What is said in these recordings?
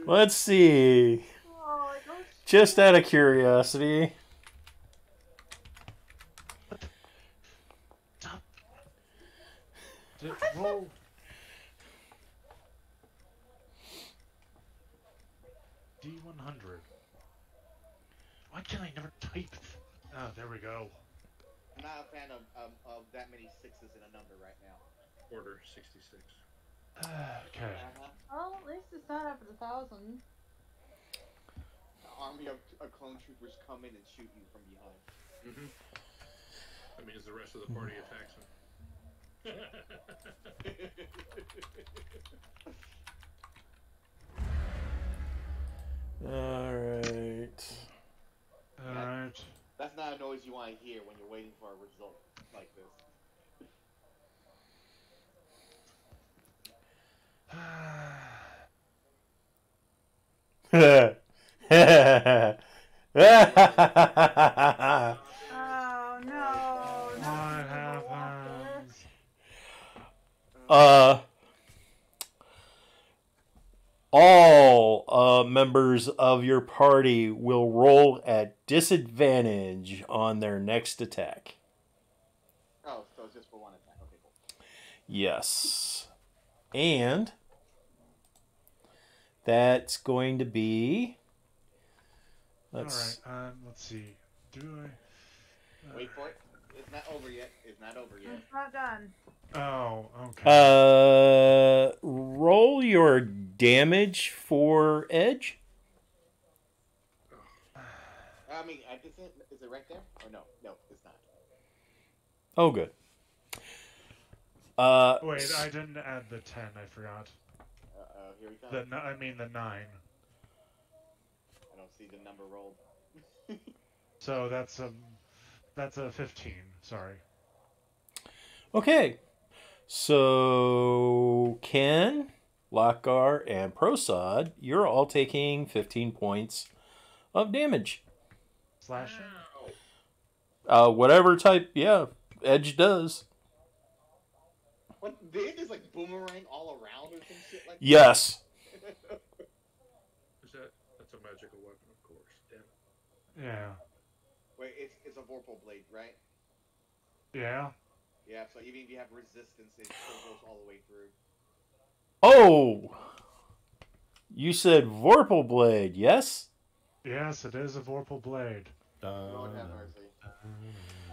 Let's see. Oh, Just out of curiosity. Stop. Roll. D100. Why can I never type? Oh, there we go. I'm not a fan of that many sixes in a number right now. Order 66. Okay. Well, at least it's not up at 1,000. An army of clone troopers come in and shoot you from behind. Mm-hmm. That means the rest of the party attacks him. Alright. Alright. That's not a noise you want to hear when you're waiting for a result like this. Oh no! What happens? All members of your party will roll at disadvantage on their next attack. Oh, so it's just for one attack. Okay, cool. Yes. And that's going to be... Alright, let's see. Do I... Wait for it. It's not over yet. It's not over yet. It's not done. Oh, okay. Roll your damage for Edge. I mean, is it right there? Or no? No, it's not. Oh, good. Wait, I didn't add the 10, I forgot. Here we go. I mean the 9. I don't see the number rolled. So that's a 15, sorry. Okay. So, Ken, Lockgar, and Prosod, you're all taking 15 points of damage. Slashing? Whatever type, Edge does. What? They just like boomerang all around or some shit like that? Yes. That's a magical weapon, of course. Damn it. Yeah. Wait, it's a vorpal blade, right? Yeah? Yeah, so even if you have resistance, it still goes all the way through. Oh! You said Vorpal Blade, yes? Yes, it is a Vorpal blade. Lord have mercy.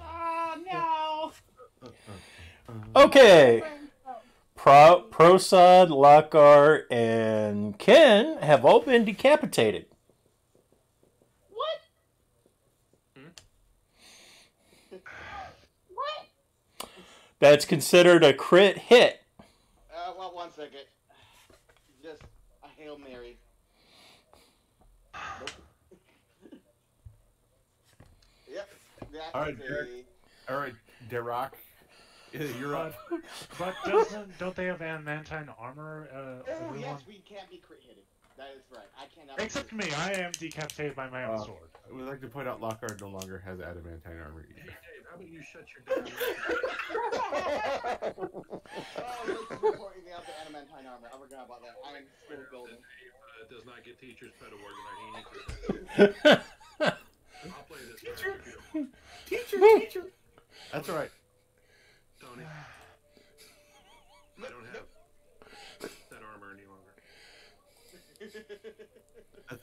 Oh no! Okay. Prosod, Lockgar, and Ken have all been decapitated. What? What? That's considered a crit hit. Well, 1 second. Just a Hail Mary. Nope. Yep. That's Alright, Darric. Alright, Darric. You're up. But don't they have adamantine armor? Yes, we can't be crit hitted. That is right. I cannot. Except me, I am decapitated by my own sword. I would like to point out Lockhart no longer has adamantine armor Hey, either. Dave, how about you shut your damn Thanks for pointing out the adamantine armor. I forgot about that. I'm still building. Dave does not get teacher's pet award tonight. I'll play this back if you don't want. Teacher! That's alright. Tony, I don't have that armor any longer.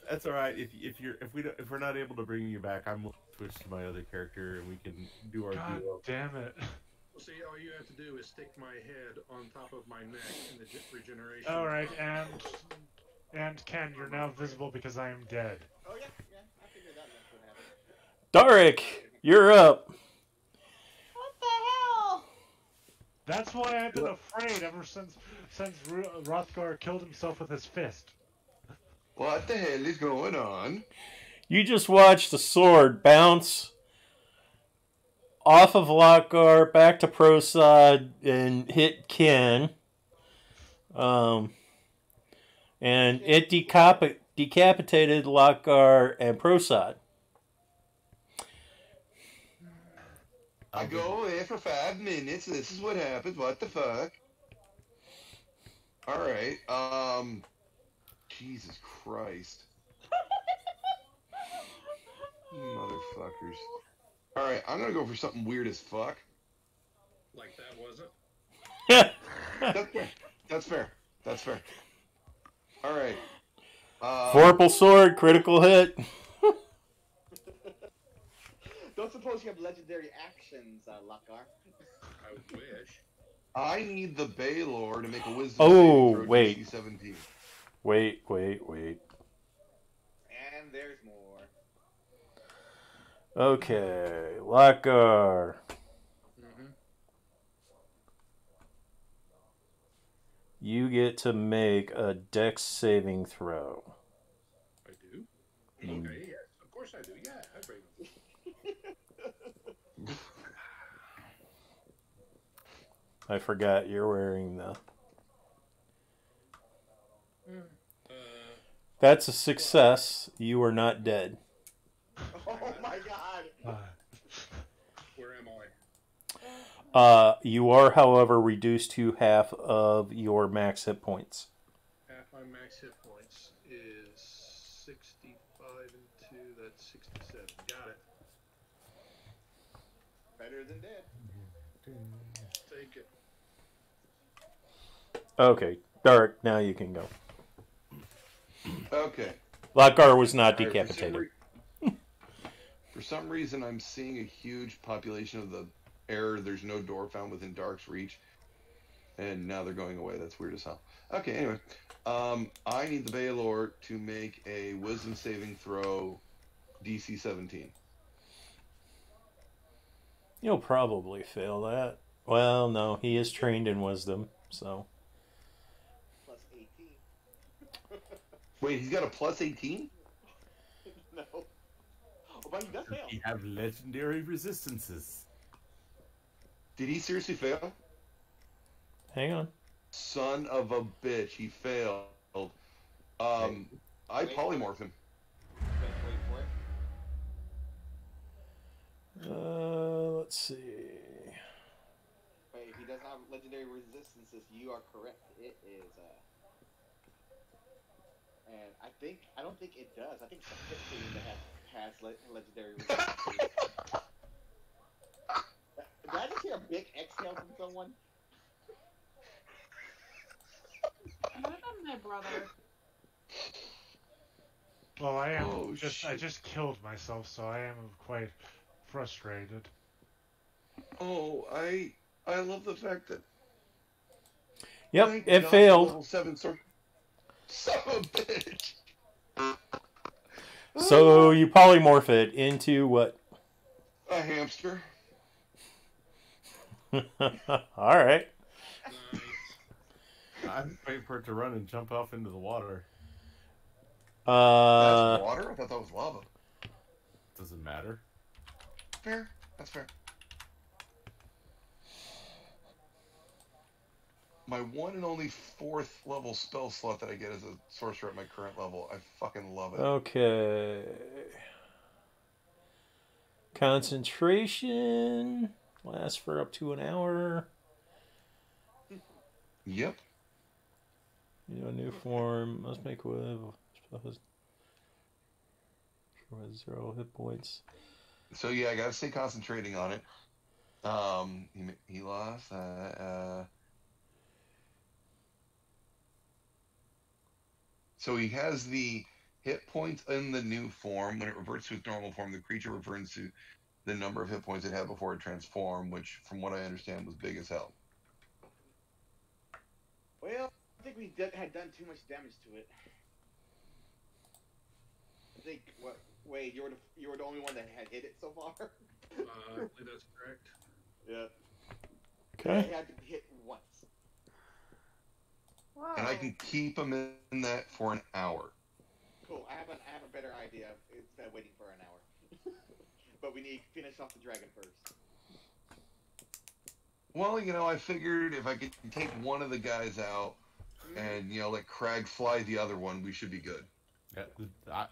That's alright. If we're not able to bring you back, I'm going to switch to my other character and we can do our God duo. damn it. Well, see, all you have to do is stick my head on top of my neck in the regeneration. Alright, and Ken, you're now visible because I am dead. Oh yeah, I figured that's what happened. Darric, you're up. What the hell? That's why I've been afraid ever since Rothgar killed himself with his fist. What the hell is going on? You just watched the sword bounce off of Lockgar back to Prosod and hit Ken. And it decapitated Lockgar and Prosod. I go away for 5 minutes. This is what happens. What the fuck? All right. Jesus Christ. Motherfuckers. All right, I'm gonna go for something weird as fuck. Like that wasn't. That's fair. That's fair. That's fair. All right. Vorpal sword, critical hit. Don't suppose you have legendary actions, Lakar. I wish. I need the Baylor to make a wisdom Oh, saving throw wait. DC 17. Wait. And there's more. Okay, Lakar. Mm-hmm. You get to make a dex saving throw. I do? Okay, yes. Of course I do. Yeah, I bring them. I forgot you're wearing the... That's a success. You are not dead. Oh my god. Where am I? You are, however, reduced to half of your max hit points. Half my max hit points is 65 and 2. That's 67. Got it. Better than dead. Take it. Okay, Darric, now you can go. Okay. Lakar was not All right, decapitated. For some reason, I'm seeing a huge population of the error. There's no door found within Dark's reach. And now they're going away. That's weird as hell. Okay, anyway. I need the Baylor to make a wisdom saving throw DC 17. You'll probably fail that. Well, no, he is trained in wisdom, so... Plus 18. Wait, he's got a plus 18? No. Oh, but he does fail. You have legendary resistances. Did he seriously fail? Hang on. Son of a bitch, he failed. I polymorph him. Wait for it. Let's see. Wait, if he doesn't have legendary resistances, you are correct. It is, and I don't think it does. I think it's a 15 that has legendary resistances. Did I just hear a big exhale from someone? What about my brother? Well, I am Oh, I just killed myself, so I am quite frustrated. Oh, I love the fact that Yep, Thank it God, failed. Level 7 sword. Son of a bitch. So you polymorph it into what? A hamster. Alright. Nice. I'm waiting for it to run and jump off into the water. That's water? I thought that was lava. Doesn't matter. Fair. That's fair. My one and only 4th level spell slot that I get as a sorcerer at my current level. I fucking love it. Okay. Concentration lasts for up to an hour. Yep. You know, new form must make with 0 hit points. So yeah, I gotta stay concentrating on it. He lost. So he has the hit points in the new form. When it reverts to its normal form, the creature returns to the number of hit points it had before it transformed, which, from what I understand, was big as hell. Well, I think we had done too much damage to it. I think. What? Wait, you were the only one that had hit it so far. I believe that's correct. Yeah. Okay. It had to hit once. Whoa. And I can keep him in that for an hour. Cool. I have a better idea instead of waiting for an hour. But we need to finish off the dragon first. Well, I figured if I could take one of the guys out and, let Crag fly the other one, we should be good. Yeah,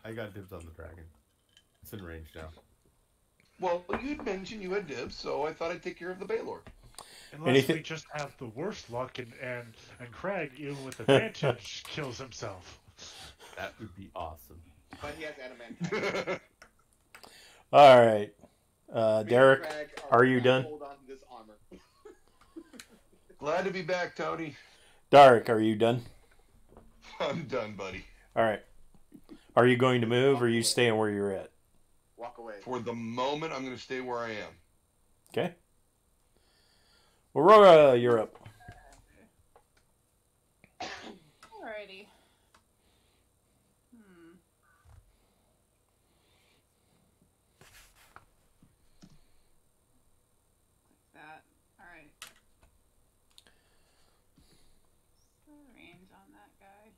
I got dibs on the dragon. It's in range now. Well, you'd mentioned you had dibs, so I thought I'd take care of the Baylor. Unless Anything- we just have the worst luck and Craig, even with advantage, kills himself. That would be awesome. But he has adamantine. All right. Me and Darric, Craig are you gonna done? Hold on to this armor. Glad to be back, Tony. Darric, are you done? I'm done, buddy. All right. Are you going to move, or are you staying where you're at? Walk away. For the moment, I'm going to stay where I am. Okay. Aurora, you're up. Alrighty. Like that. Alright. What's the range on that guy?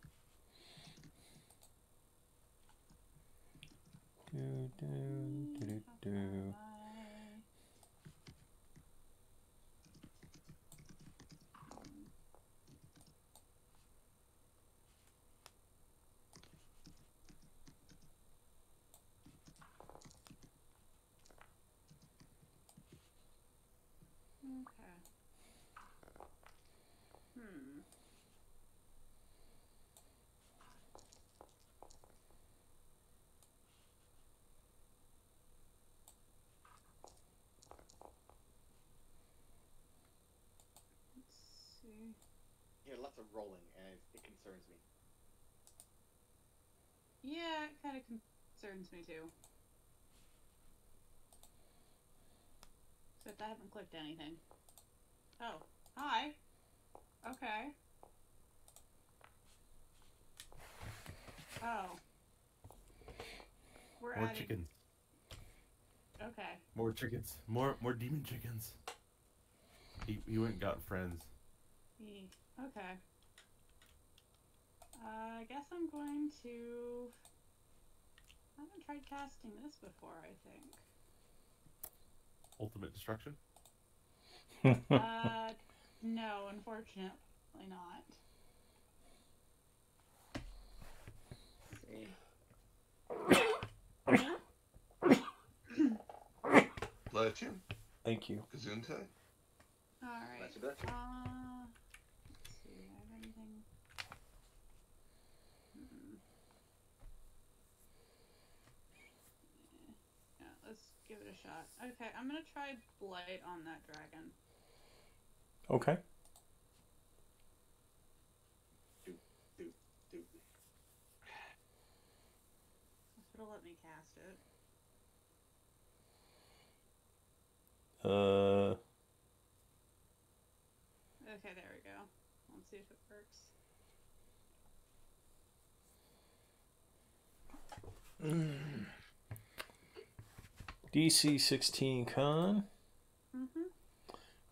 Okay. Let's see. Yeah, lots of rolling, and it concerns me. Yeah, it kind of concerns me too. Except I haven't clicked anything. Oh, hi. Okay. Oh. We're More adding... chickens. Okay. More chickens. More demon chickens. He went and got friends. Okay. I guess I'm going to... I haven't tried casting this before, I think. Ultimate destruction. No, unfortunately not. Let's see. Let you. Thank you. Gesundheit. Alright. That's it. Let's see, I have anything... Yeah, let's give it a shot. Okay, I'm gonna try Blight on that dragon. Okay. Do. If it'll let me cast it. Okay, there we go. Let's see if it works. DC 16 con.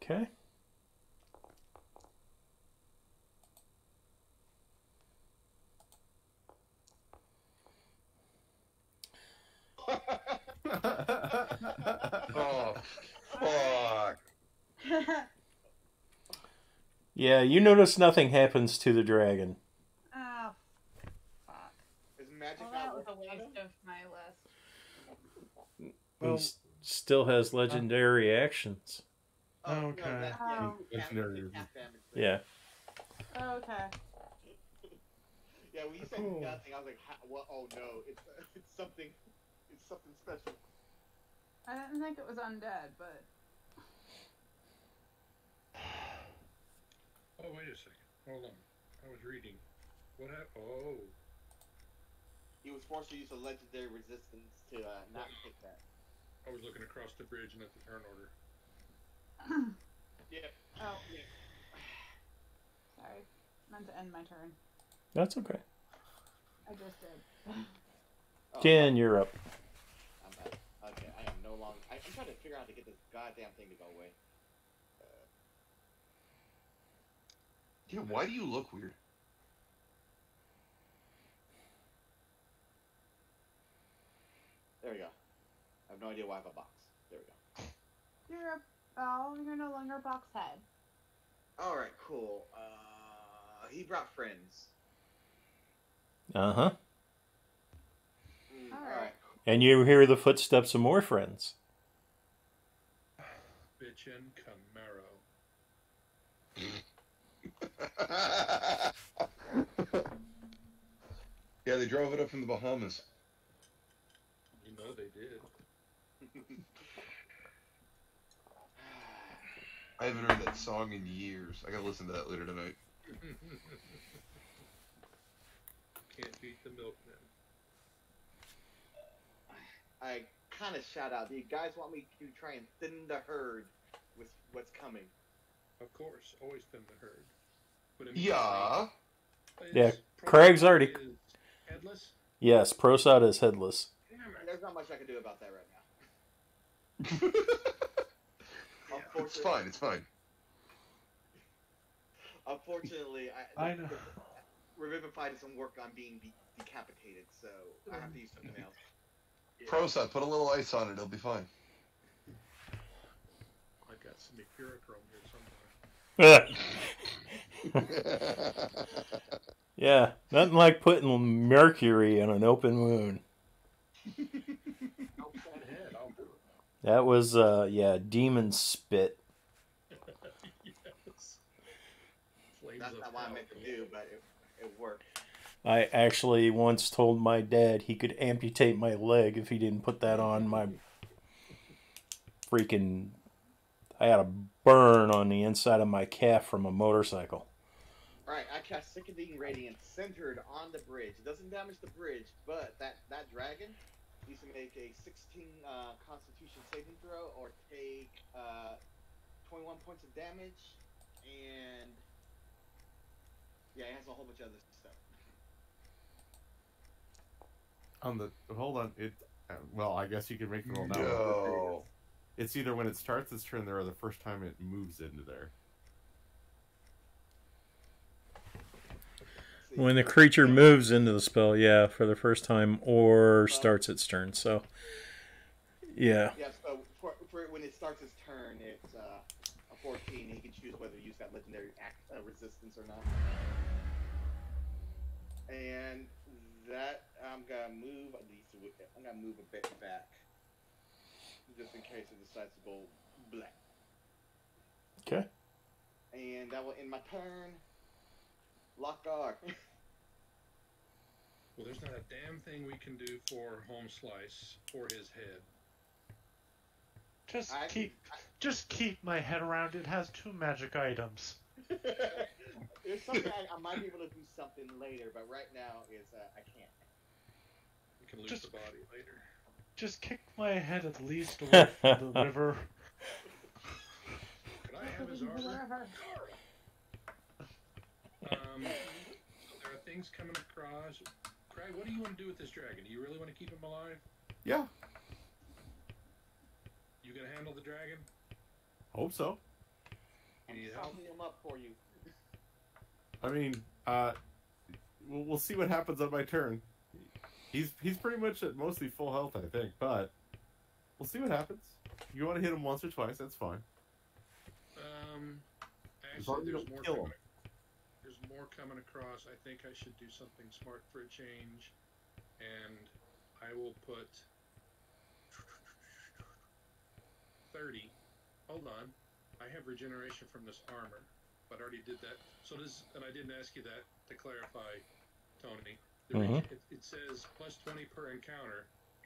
Okay. Oh, fuck. Yeah, you notice nothing happens to the dragon. Oh, fuck. Is magic Well, not that was a working? waste of my list. Well, Still has legendary actions. Oh, no, Okay. that, yeah, Oh. Legendary. half damage thing. Yeah. Oh, okay. Yeah, when you said Cool. nothing, I was like, what? Oh no, it's something special. I didn't think it was undead, but... Oh, wait a second. Hold on. I was reading. What happened? Oh. He was forced to use a legendary resistance to not pick that. I was looking across the bridge and at the turn order. Yeah. Oh. Sorry. Meant to end my turn. That's okay. I just did. Oh, Ken, you're up. I'm back. Okay, I am no longer. I'm trying to figure out how to get this goddamn thing to go away. Yeah, why do you look weird? There we go. I have no idea why I have a box. There we go. You're no longer a box head. Alright, cool. He brought friends. Uh-huh. Alright. And you hear the footsteps of more friends. drove it up from the Bahamas. You know they did. I haven't heard that song in years. I gotta listen to that later tonight. Can't beat the milkman. I kind of shout out. Do you guys want me to try and thin the herd with what's coming? Of course, always thin the herd. But Yeah. Yeah, Craig's already- is headless. Yes, Prosod is headless. Damn it. There's not much I can do about that right now. It's fine. It's fine. Unfortunately, I know. Revivify doesn't work on being decapitated, so I have to use something else. Prosod, put a little ice on it. It'll be fine. I got some mercurochrome here somewhere. Yeah, nothing like putting mercury on an open wound. Help that head, I'll do it. That was, demon spit. Yes. Flames That's of not what I hell. meant to do, but it worked. I actually once told my dad he could amputate my leg if he didn't put that on my freaking... I had a burn on the inside of my calf from a motorcycle. Alright, I cast Sickening Radiance centered on the bridge. It doesn't damage the bridge, but that dragon needs to make a 16 Constitution saving throw or take 21 points of damage, and yeah, it has a whole bunch of other stuff. Hold on. Well, I guess you can make the roll now. No. It's either when it starts its turn there or the first time it moves into there. Let's see. When the creature moves into the spell, yeah, for the first time, or starts its turn. So, yeah. Yeah, so for when it starts its turn, it's a 14. And he can choose whether to use that legendary resistance or not. And that I'm gonna move at least. I'm gonna move a bit back, just in case it decides to go black. Okay. And that will end my turn. Lock guard. Well, there's not a damn thing we can do for Home Slice or his head. Just keep my head around. It has 2 magic items. There's something I might be able to do something later, but right now I can't. We can lose Just- the body later. Just kick my head at least away from the river. Could I have his armor? So there are things coming across. Craig, what do you want to do with this dragon? Do you really want to keep him alive? Yeah, You gonna handle the dragon? hope so. You I'm need help? softening him up for you. I mean, we'll see what happens on my turn. He's pretty much at mostly full health, I think, but we'll see what happens. You want to hit him once or twice, that's fine. As long Actually, as you there's don't more kill coming. him. There's more coming across. I think I should do something smart for a change, and I will put 30. Hold on, I have regeneration from this armor, but I already did that. So does, and I didn't ask you that to clarify, Tony. It says plus 20 per encounter,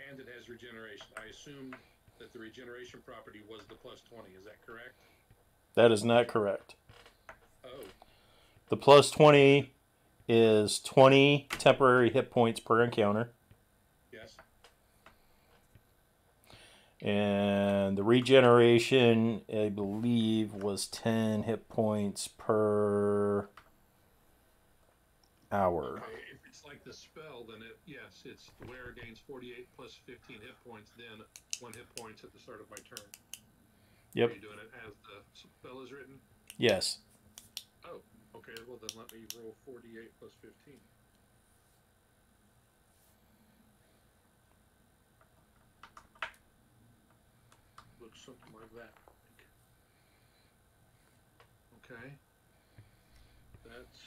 and it has regeneration. I assumed that the regeneration property was the plus 20. Is that correct? That is not correct. Oh. The plus 20 is 20 temporary hit points per encounter. Yes. And the regeneration, I believe, was 10 hit points per hour. Okay, if it's like the spell, then it's the wearer gains 48 plus 15 hit points, then 1 hit points at the start of my turn. Yep. Are you doing it as the spell is written? Yes. Oh, okay, well then let me roll 48 plus 15. Looks something like that. Okay. That's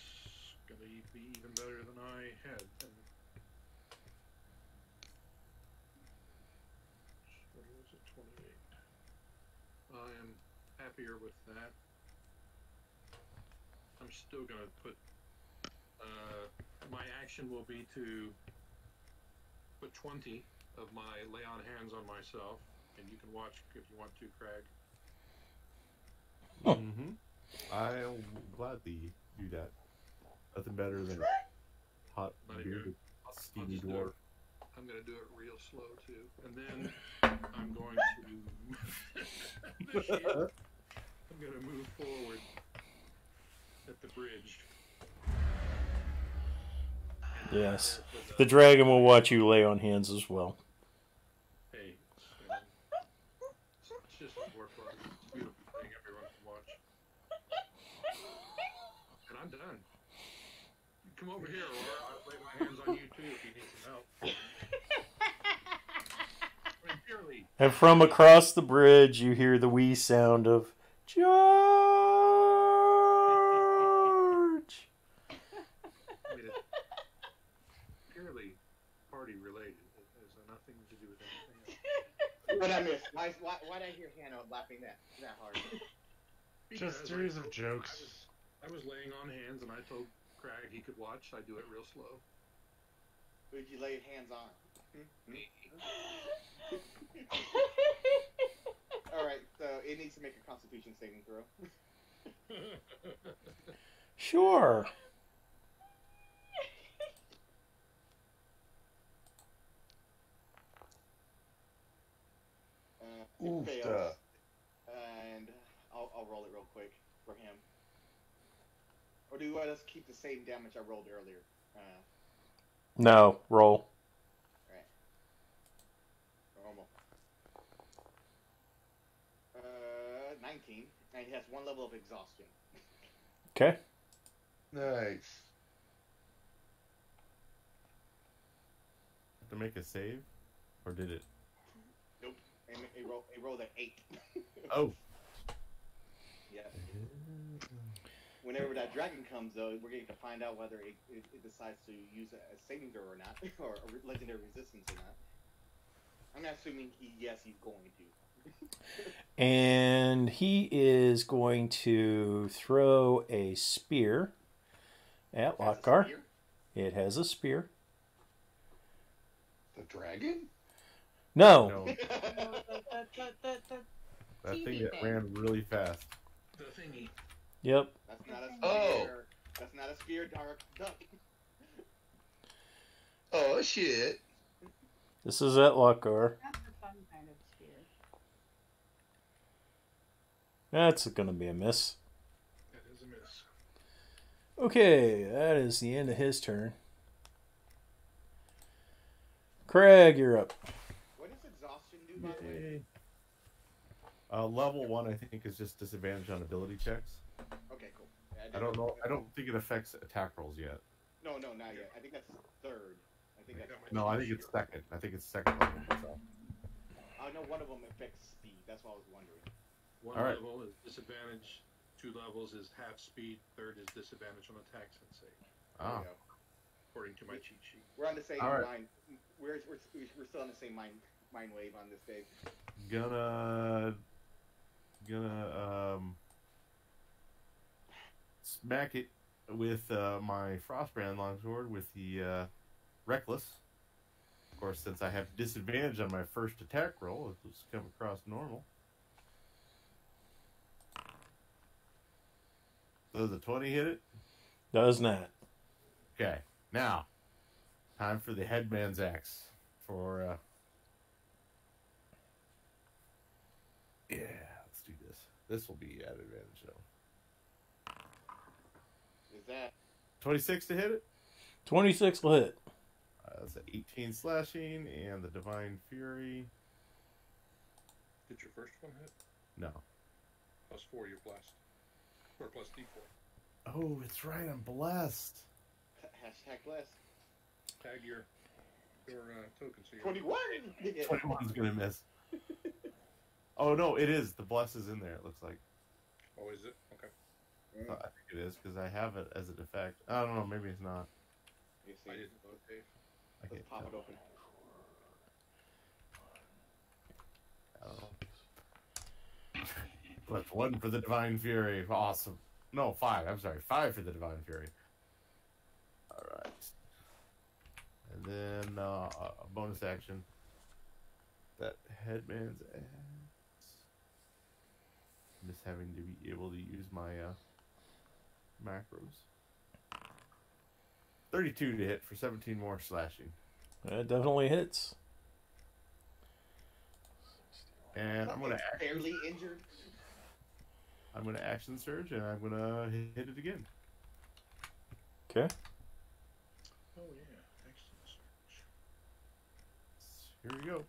gonna be even better than I had. What was it, 28? I am happier with that. I'm still gonna put, my action will be to put 20 of my lay on hands on myself, and you can watch if you want to, Craig. Mm-hmm. I'll gladly do that. Nothing better than a hot, Not bearded, I'll steamy just do dwarf. it. I'm going to do it real slow, too. And then I'm going to... I'm going to move forward at the bridge. Yes. The dragon will watch you lay on hands as well. Hey, it's just a dwarf art. It's a beautiful thing everyone can watch. And I'm done. Come over here, or I'll lay my hands on you too if you need some help. I mean, purely. And from across the bridge, you hear the wee sound of George. I mean, it's purely party related. It has nothing to do with anything else. What I missed? Why did I hear Hannah laughing that hard? Just Because series of jokes. I was laying on hands, and I told Craig he could watch. I do it real slow. Who did you lay hands on? Me. Alright, so it needs to make a constitution saving throw. Sure. It fails. And I'll roll it real quick for him. Or do you want us to keep the same damage I rolled earlier? No, roll. Right. Normal. 19. And he has 1 level of exhaustion. Okay. Nice. To make a save? Or did it? Nope. He rolled an 8. Oh. Yeah. Whenever that dragon comes, though, we're going to find out whether it decides to use a saving throw or not, or a legendary resistance or not. I'm not assuming he's going to. And he is going to throw a spear at Lokar. It has a spear. The dragon? No. No. The That TV thing that thing. ran really fast. The thingy. Yep. That's not a spear. Oh. That's not a spear, Darric. Duck. Oh, shit. This is at Lokar. That's a fun kind of spear. That's going to be a miss. That is a miss. Okay, that is the end of his turn. Craig, you're up. What does exhaustion do, by the way? Level 1, I think, is just disadvantage on ability checks. Okay, cool. I don't know. I don't think it affects attack rolls yet. No, not yet. I think that's third. I think that's. No, I think it's second. I think it's second level. So. I know one of them affects speed. That's what I was wondering. One All right. level is disadvantage. 2 levels is half speed. Third is disadvantage on attacks and save. There Ah. we go. According to my cheat sheet. We're on the same All right. mind. We're still on the same mind wave on this day. Gonna smack it with my frostbrand longsword with the reckless. Of course, since I have disadvantage on my first attack roll, it was come across normal. Does a 20 hit it? Does not. Okay, now time for the headman's axe. For yeah, let's do this. This will be at advantage though. Is that 26 to hit it. 26 will hit. That's an 18 slashing and the divine fury. Did your first one hit? No. +4, you're blessed. Or plus D4. Oh, it's right. I'm blessed. hashtag blessed? Tag your token. So you're 21. 21's gonna miss. Oh no, it is. The bless is in there. It looks like. Oh, is it? Okay. I think it is because I have it as a defect. I don't know. Maybe it's not. You see, I didn't vote, Dave. I let's can't pop it tell. open. I don't know. But 1 for the divine fury. Awesome. No, 5. I'm sorry. 5 for the divine fury. All right. And then a bonus action. That headman's ass. I'm just having to be able to use my macros. 32 to hit for 17 more slashing. That definitely hits. And I'm gonna barely injured. I'm gonna action surge and I'm gonna hit it again. Okay. Oh yeah, excellent search. Here we go.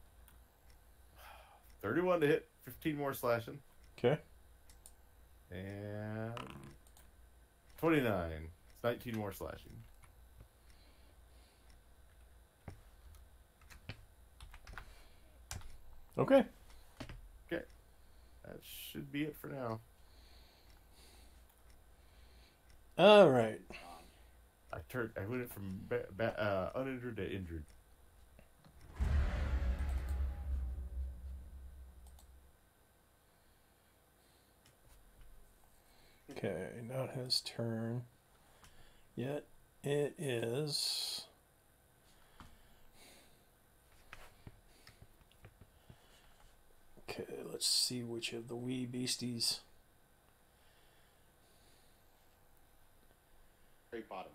31 to hit, 15 more slashing. Okay. And 29. It's 19 more slashing. Okay. Okay. That should be it for now. All right. I went from uninjured to injured. Okay, not his turn yet. It is. Okay, let's see which of the wee beasties. Very bottom.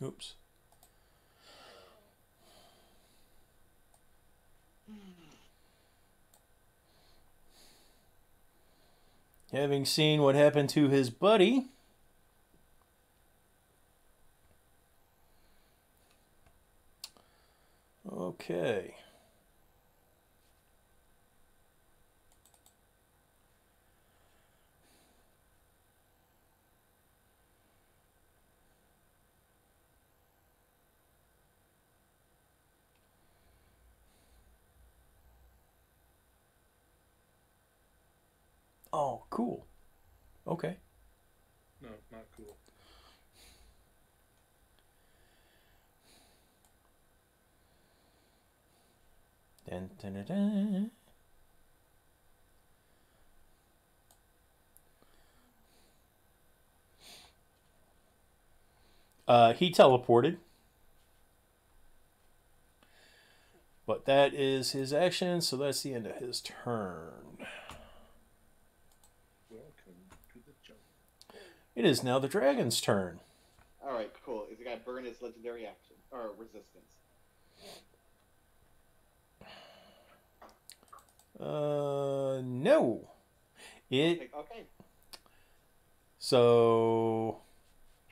Oops. Having seen what happened to his buddy, okay. Oh, cool. Okay. No, not cool. Dun, dun, dun, dun. He teleported. But that is his action, so that's the end of his turn. Welcome to the jungle. It is now the dragon's turn. Alright, cool. Is the guy burn his legendary action? Or resistance? No. Okay. So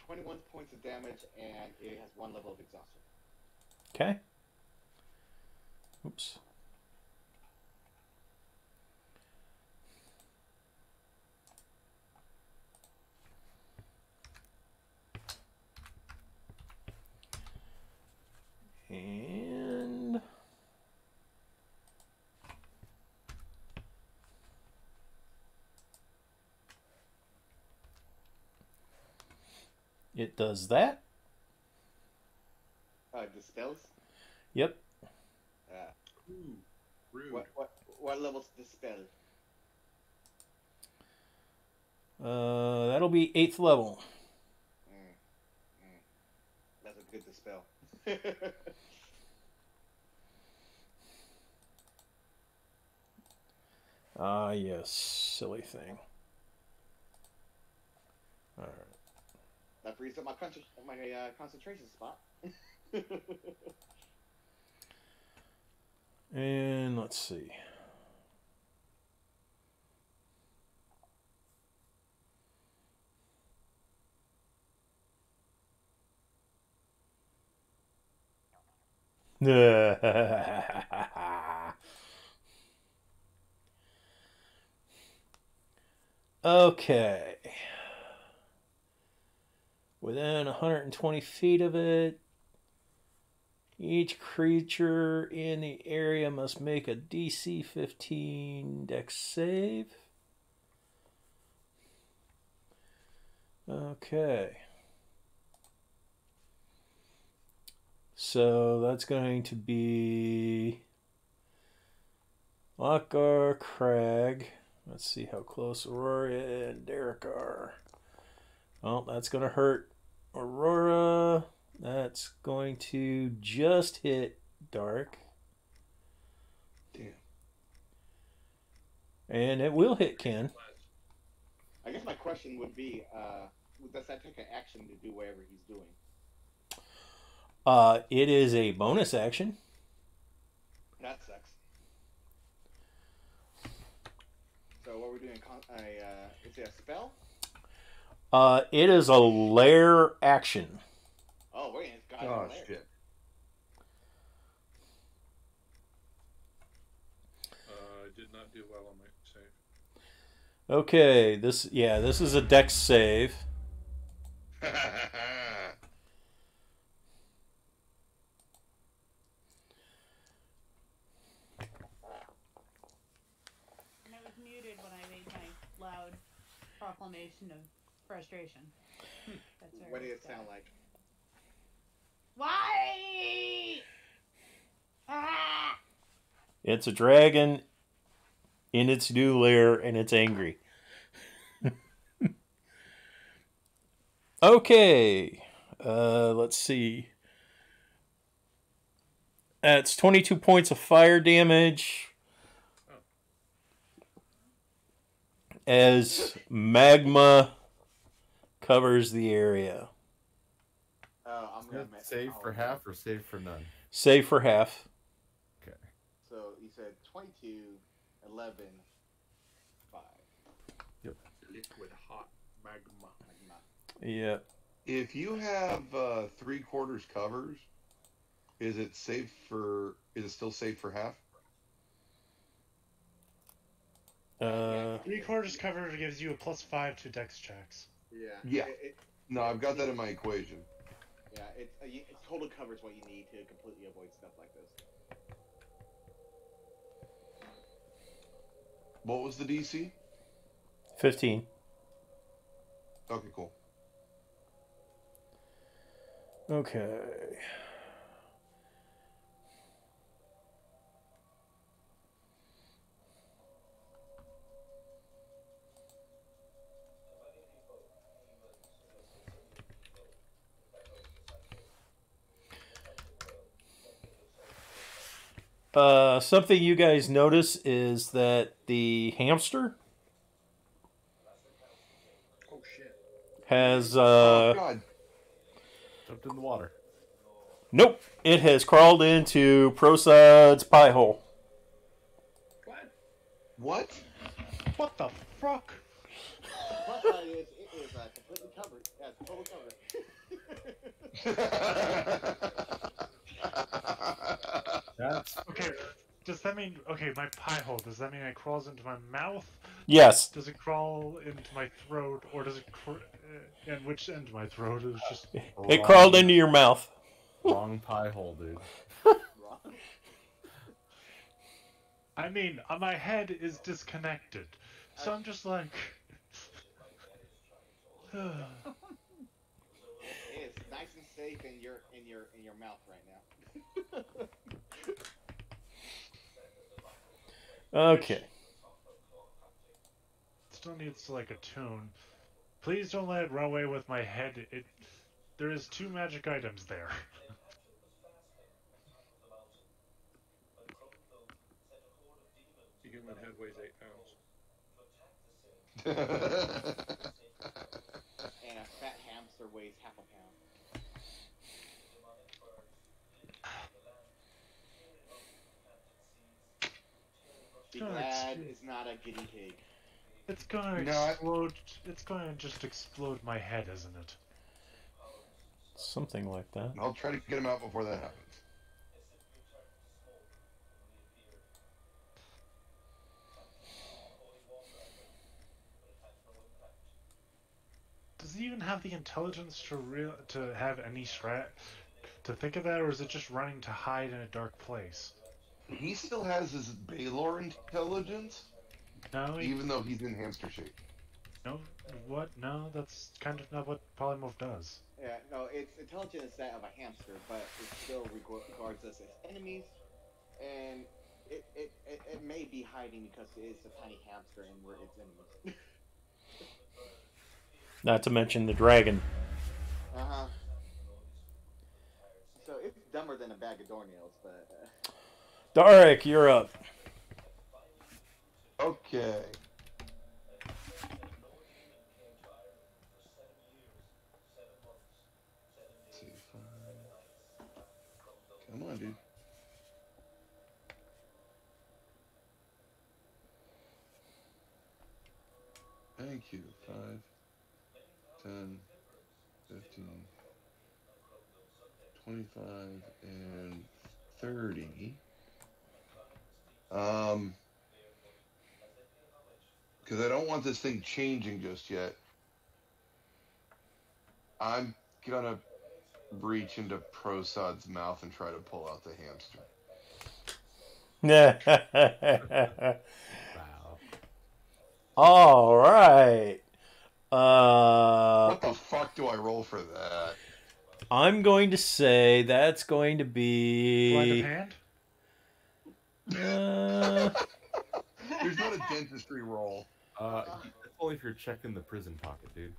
21 points of damage, and it has 1 level of exhaustion. okay. Oops. And it does that. Dispels? Yep. Ooh, rude. What level's dispel? That'll be 8th level. That's a good dispel. Ah, yes, silly thing. All right. That frees up my concentration spot. And let's see. Okay. Within 120 feet of it, each creature in the area must make a DC 15 Dex save. Okay. So that's going to be Lockgar, Crag. Let's see how close Aurora and Darric are. Oh, that's going to hurt Aurora. That's going to just hit Darric. Damn. And it will hit Ken. I guess my question would be, does that take an action to do whatever he's doing? It is a bonus action. That sucks. So what we're doing? Is it a spell? It is a lair action. Oh wait, it's got Oh a lair. shit. I did not do well on my save. Okay, this is a dex save. And I was muted when I made my loud proclamation of frustration. That's very What did it upsetting. sound like? Why? Ah! It's a dragon in its new lair, and it's angry. Okay, let's see. That's 22 points of fire damage as magma covers the area. Oh, I'm gonna Save for half or save for none? Save for half. Okay. So you said 22, 11, 5. Liquid hot magma. Yeah. If you have 3/4 covers, is it still safe for half? 3/4 cover gives you a +5 to dex checks. Yeah. Yeah. No, I've got that in my equation. Yeah, it totally covers what you need to completely avoid stuff like this. What was the DC? 15. Okay, cool. Okay. Something you guys notice is that the hamster Oh shit. has Oh god. Jumped in the water. nope, it has crawled into Prosad's pie hole. What? What? What the fuck? The plus side is it is completely covered. Yeah, it's totally covered. That's Okay, does that mean... Okay, my pie hole, does that mean it crawls into my mouth? Yes. Does it crawl into my throat? Or does it... and which end of my throat? Is just... It crawled into your mouth. wrong pie hole, dude. Wrong. I mean, my head is disconnected. So I'm just like... It's nice and safe in your mouth right now. Okay. Still needs like a tune. Please don't let it run away with my head. There is 2 magic items there. The human head weighs 8 pounds. And a fat hamster weighs half a pound. Be Oh, glad it's- it's not a guinea pig. It's gonna No, explode. It's gonna just explode my head, isn't it? Something like that. I'll try to get him out before that happens. Does he even have the intelligence to have any to think of that, or is it just running to hide in a dark place? He still has his Baylor intelligence, No, even though he's in hamster shape. no. What? No, that's kind of not what polymorph does. Yeah, no, its intelligence is that of a hamster, but it still regards us as enemies, and it may be hiding because it is a tiny hamster and we're its enemies. Not to mention the dragon. Uh-huh. So it's dumber than a bag of doornails, but... Darric, you're up. Okay. Let's see, 5. Come on, dude. Thank you. 5, 10, 15, 25, and 30. Because I don't want this thing changing just yet. I'm gonna reach into Prosod's mouth and try to pull out the hamster. Wow. All right. What the fuck do I roll for that? I'm going to say that's going to Sleight of be. hand? There's not a dentistry roll. That's only if you're checking the prison pocket, dude.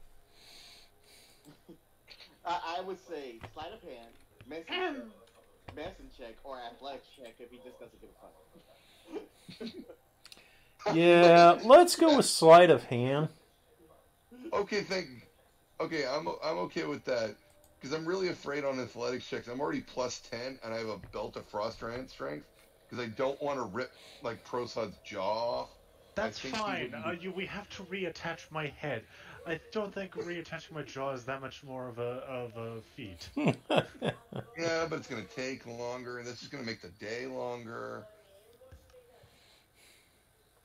I would say sleight of hand, medicine check, or athletics check if he just doesn't give a fuck. Yeah, let's go with sleight of hand. Okay, Okay, I'm okay with that because I'm really afraid on athletics checks. I'm already +10, and I have a belt of frost strength because I don't want to rip like Prosod's jaw off. That's think he fine. would We have to reattach my head. I don't think reattaching my jaw is that much more of a feat. Yeah, but it's gonna take longer, and this is gonna make the day longer.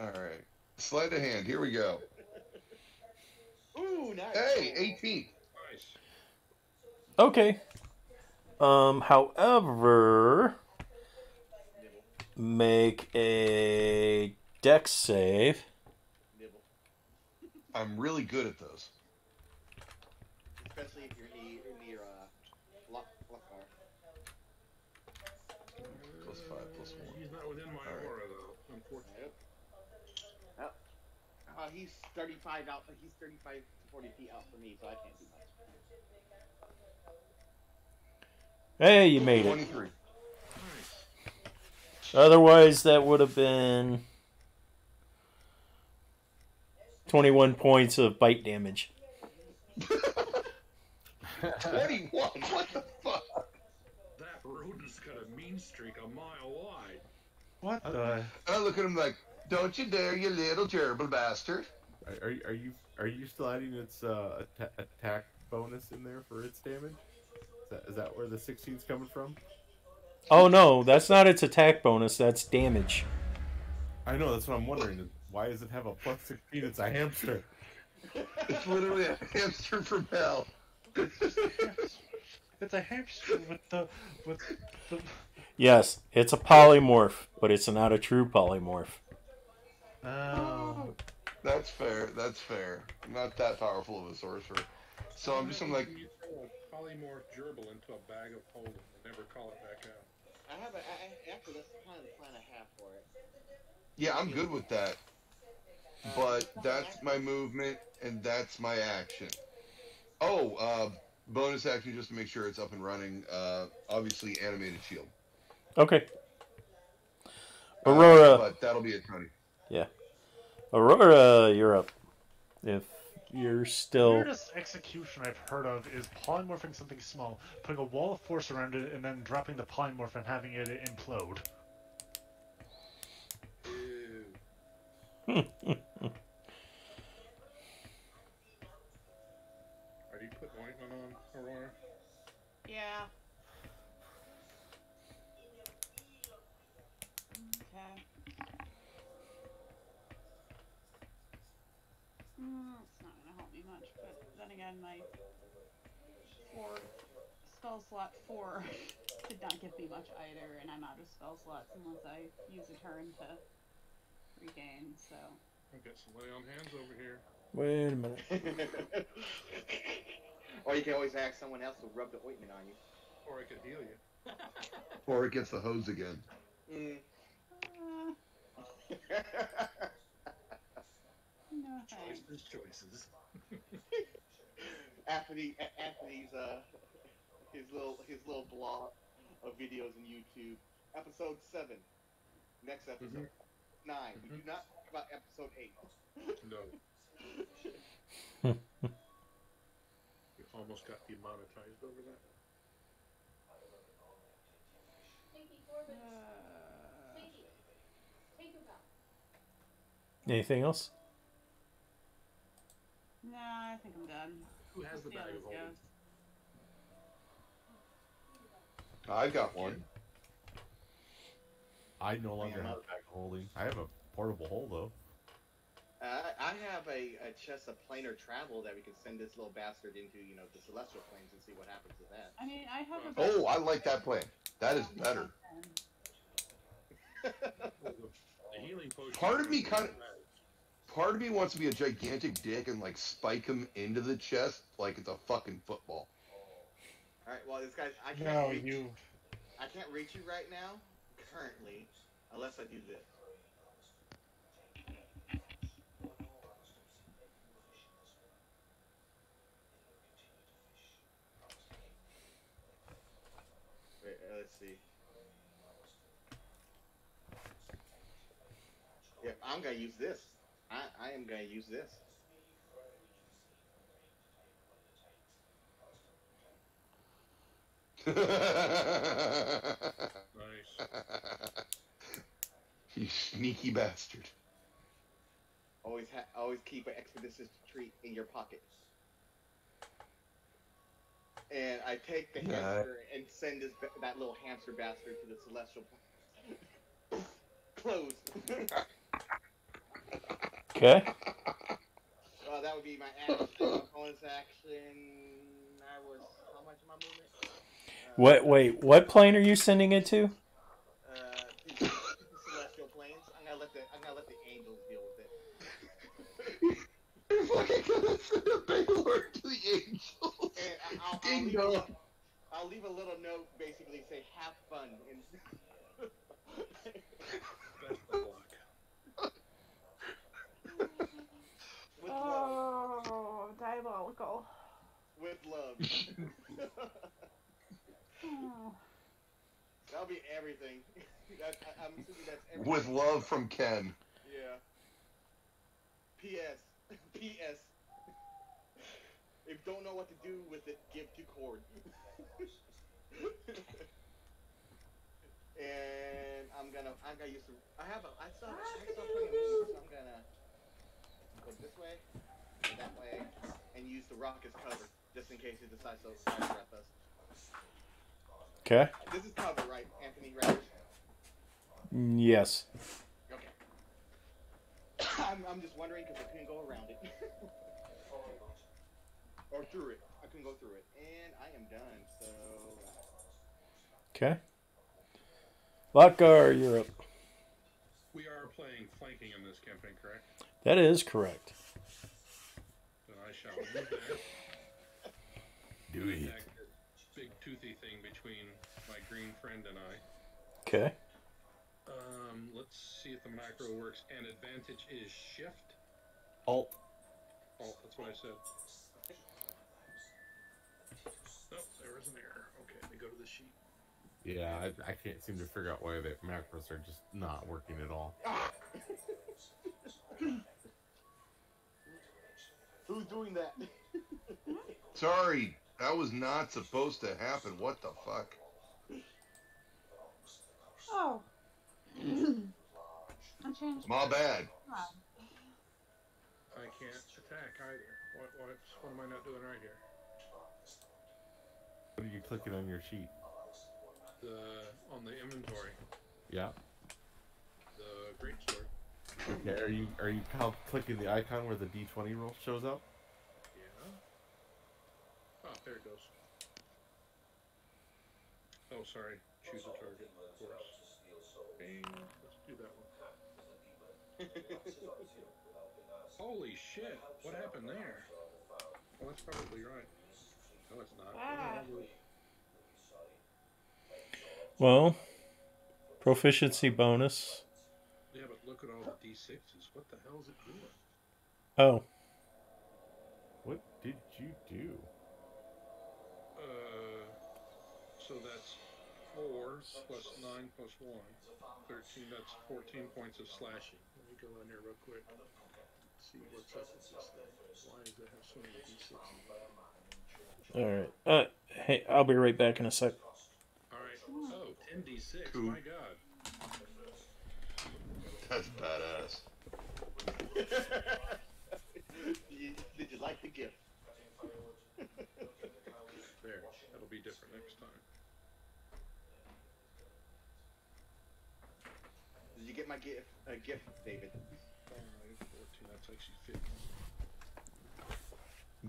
All right, sleight of hand. Here we go. Ooh, nice. Hey, 18. Nice. Okay. However, make a dex save. Nibble. I'm really good at those. Especially if you're near Lockar. +5, +1. He's not within my All right. aura, though, unfortunately. He's 35 out. He's 35 to 40 feet out from me, so I can't do much. Hey, you made it. 23. Nice. Otherwise, that would have been 21 points of bite damage. 21? What the fuck? That rodent's got a mean streak a mile wide. What the? I look at him like, don't you dare, you little gerbil bastard. Are you still adding its attack bonus in there for its damage? Is that where the 16's coming from? Oh no, that's not its attack bonus, that's damage. I know, that's what I'm wondering. Why does it have a +16? It's a hamster. It's literally a hamster from hell. It's a hamster with the. Yes, it's a polymorph, but it's not a true polymorph. That's fair. I'm not that powerful of a sorcerer. So I'm like, You throw a polymorph gerbil into a bag of holding and never call it back out. Actually, that's kind of the plan I have for it. yeah, I'm good with that. But that's my movement, and that's my action. Oh, bonus action just to make sure it's up and running. Obviously, animated shield. Okay. Aurora. But that'll be it, Tony. Yeah. Aurora, you're up. If you're The still. weirdest execution I've heard of is polymorphing something small, putting a wall of force around it, and then dropping the polymorph and having it implode. Ew. Are you putting ointment on, Aurora? Yeah. Okay. It's not gonna help me much, but then again, my spell slot 4 did not give me much either, and I'm out of spell slots unless I use a turn to regain, so. I've got some lay on hands over here. Wait a minute. Or you can always ask someone else to rub the ointment on you. Or I could heal you. Or it gets the hose again. No thanks. Choices. Anthony's his little blog of videos on YouTube. Episode 7. Next episode. 9. We do not talk about episode 8. No. You almost got demonetized over that. Anything else? Nah, I think I'm done. Who has the See how bag this of holding? goes. I got one. I no longer have a bag of holding. I have a portable hole though. I have a chest of planar travel that we can send this little bastard into, the celestial planes and see what happens with that. I mean, I have a. Oh, I like that plan. That is better. The healing potion. Part of me wants to be a gigantic dick and like spike him into the chest like it's a fucking football. All right. Well, this guy's. I can't reach you right now, currently, unless I do this. Wait, let's see. Yeah, I'm gonna use this. I am gonna use this. Nice. You sneaky bastard. Always keep an expeditious treat in your pocket. And I take the hamster and send that little hamster bastard to the celestial planet. Close. Okay. That would be my action. Bonus action. How much am I moving? Wait, what plane are you sending it to? The celestial planes. I'm gonna let the angels deal with it. You're fucking gonna send a Baylor to the angels. And I'll leave a little note, basically say "have fun." That's the block. With love. Oh, diabolical. With love. That'll be everything. I'm assuming that's everything. With love from Ken. Yeah. P.S. P.S. If you don't know what to do with it, give to Cord. And I'm gonna use the. I still plenty of moves, so I'm gonna go this way, that way, and use the rock as cover, just in case it decides to breath us. Okay. This is cover, right, Anthony Ratters? Yes. Okay. I'm just wondering because I couldn't go around it. Or through it. I couldn't go through it. And I am done, so. Okay. Lockgar, you're up. We are playing flanking in this campaign, correct? That is correct. Then I shall move there. Do it. Attack this big toothy thing between my green friend and I. Okay. Let's see if the macro works. And advantage is shift. Alt. Oh, that's what I said. Oh, there was an error. Okay, let me go to the sheet. Yeah, I can't seem to figure out why the macros are just not working at all. Who's doing that? Sorry, that was not supposed to happen. What the fuck? Oh. I changed. My bad. I can't attack either. What am I not doing right here? What are you clicking on your sheet? On the inventory, Yeah. the greatsword. Okay. Are you clicking the icon where the D20 roll shows up? Yeah. Oh, there it goes. Oh, sorry. Choose a target, of course. Bing. Let's do that one. Holy shit! What happened there? Well, that's probably right. No, it's not. Well, proficiency bonus. Yeah, but look at all the D6s. What the hell is it doing? Oh. What did you do? So that's 4 plus 9 plus 1. 13, that's 14 points of slashing. Let me go in here real quick. See what's up with this thing. Why does it have so many d6s? All right. Hey, I'll be right back in a sec. All right. Oh, 10d6. Cool. My God. That's badass. Did you like the gift? There. That'll be different next time. Did you get my gift? David. 5, 14. That's actually 15.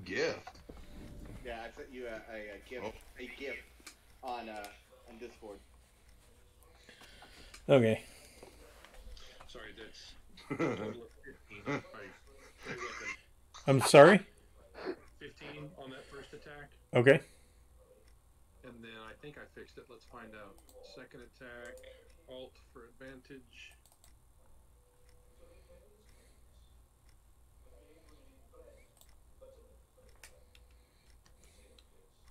Gift. Yeah, I sent you a gift. Oh. A gift on Discord. Okay. Sorry, that's a total of 15. Right. Very weapon. I'm sorry. 15 on that first attack. Okay. And then I think I fixed it. Let's find out. Second attack, alt for advantage.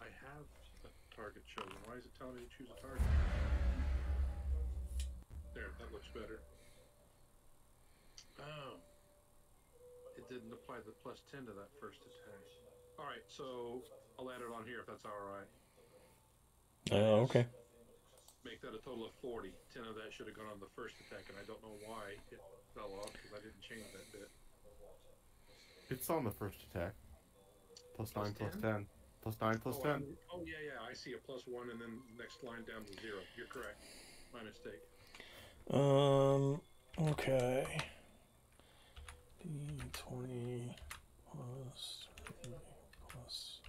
I have a target chosen. Why is it telling me to choose a target? There, that looks better. Oh. It didn't apply the plus 10 to that first attack. Alright, so I'll add it on here if that's alright. Okay. Make that a total of 40. 10 of that should have gone on the first attack, and I don't know why it fell off because I didn't change that bit. It's on the first attack. Plus 9 plus 10? 10. Plus 9 plus 10. Oh, yeah, I see a plus 1 and then next line down to 0. You're correct. My mistake. Okay. D20 plus 3 plus.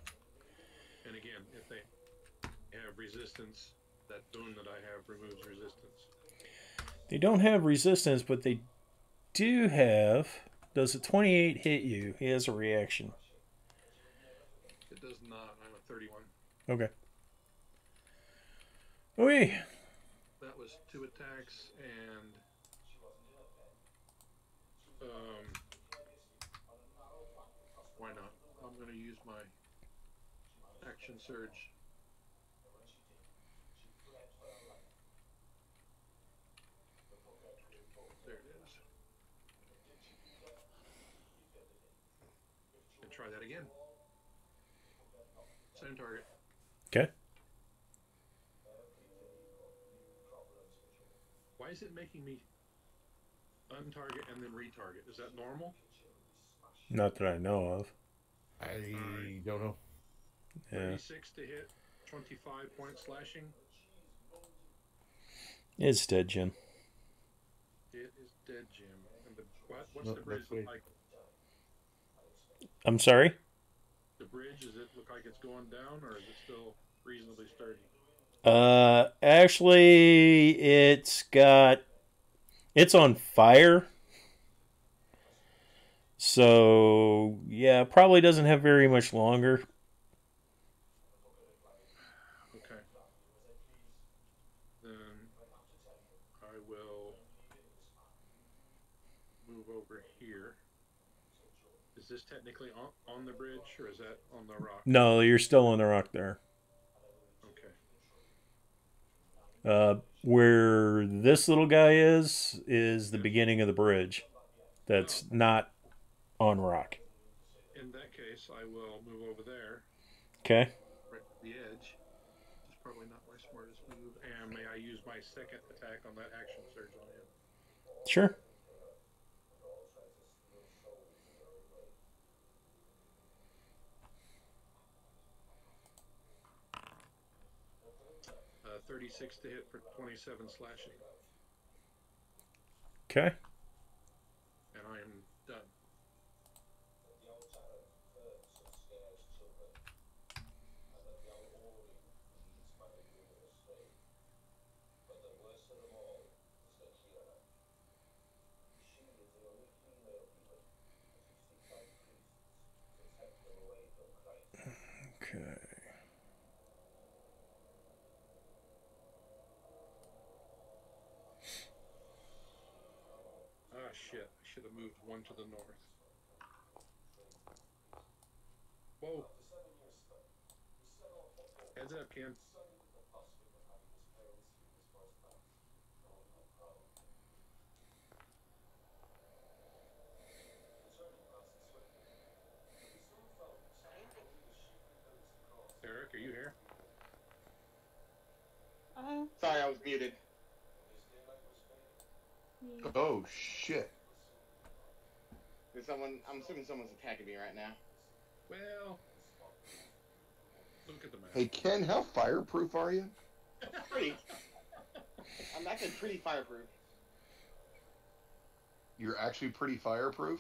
And again, if they have resistance, that boon that I have removes resistance. They don't have resistance, but they do have. Does a 28 hit you? He has a reaction. It does not. I'm a 31. Okay. Okay. That was 2 attacks and why not? I'm going to use my action surge. There it is. And try that again. Same target. Okay. Why is it making me untarget and then retarget? Is that normal? Not that I know of. I don't know. Yeah. 36 to hit, 25 points slashing. It's dead, Jim. It is dead, Jim. And what's the bridge look like? I'm sorry? The bridge, does it look like it's going down, or is it still reasonably sturdy? Actually, it's on fire. So, yeah, probably doesn't have very much longer. Okay. Then I will move over here. Is this technically on the bridge, or is that on the rock? No, you're still on the rock there. Okay. Where this little guy is the beginning of the bridge. That's not on rock. In that case, I will move over there. Okay. Right to the edge. Which is probably not my smartest move. And may I use my second attack on that action surge on him? Sure. 36 to hit for 27 slashing. Okay. And I am done. Okay. Ah, shit. I should have moved one to the north. Whoa. Heads up, Ken. Sorry, I was muted. Oh shit! There's someone. I'm assuming someone's attacking me right now. Well, look at the map. Hey Ken, how fireproof are you? Pretty. I'm actually pretty fireproof. You're actually pretty fireproof?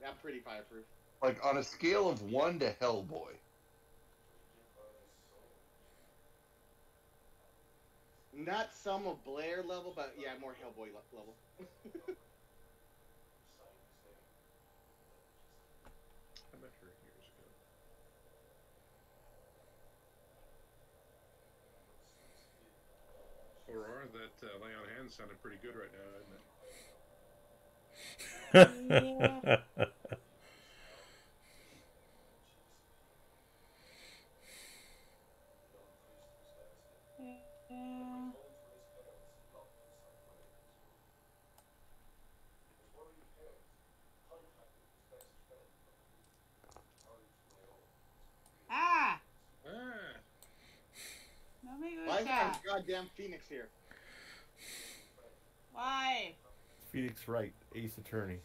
I'm pretty fireproof. Like on a scale of 1 to Hellboy. Not some of Blair level, but yeah, more Hellboy level. I met her years ago. Aurora, that lay on hands sounded pretty good right now, isn't it? Yeah. Yeah. Ah! Ah, No me Why is gusta. there a goddamn Phoenix here? Why? Phoenix Wright, Ace Attorney.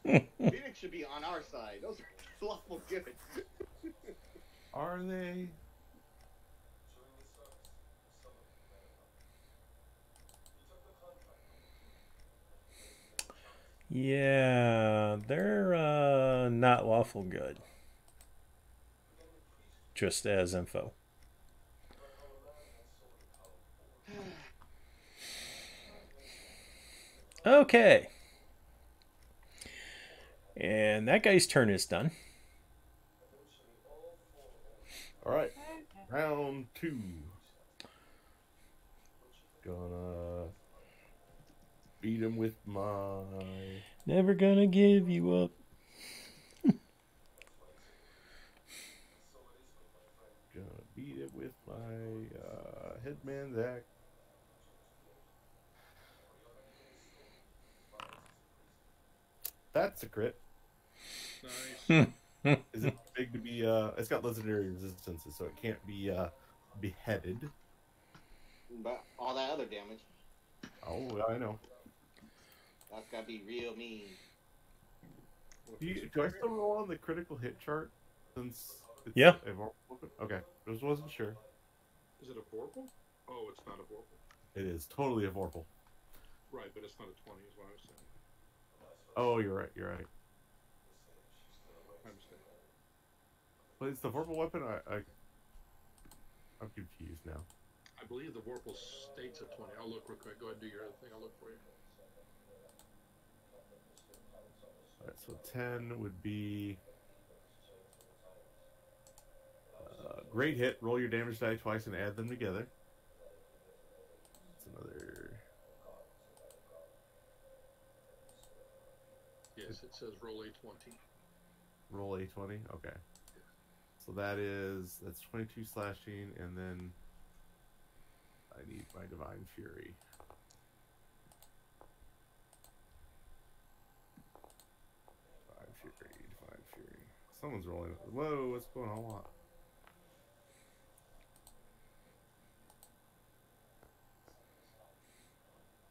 Phoenix should be on our side. Those are lawful good. Are they? Yeah, they're not lawful good. Just as info. Okay. And that guy's turn is done. All right, round 2. Gonna beat him with my. Never gonna give you up. Gonna beat it with my Headman Zach. That's a crit. nice. Is it big to be? It's got legendary resistances, so it can't be beheaded. But all that other damage, Oh, I know. that's gotta be real mean. Do I still roll on the critical hit chart? Since it's Yeah. Okay, just wasn't sure. Is it a Vorpal? Oh, it's not a Vorpal. It is totally a Vorpal. Right, but it's not a 20 is what I was saying. Oh, you're right. You're right. My mistake. But it's the Vorpal weapon. I'm confused now. I believe the Vorpal states a 20. I'll look real quick. Go ahead and do your other thing. I'll look for you. All right, so 10 would be great hit. Roll your damage die twice and add them together. It's another. Yes, it says roll a 20. Roll a 20. Okay. So that's 22 slashing, and then I need my Divine Fury. Divine Fury. Someone's rolling. Whoa, what's going on?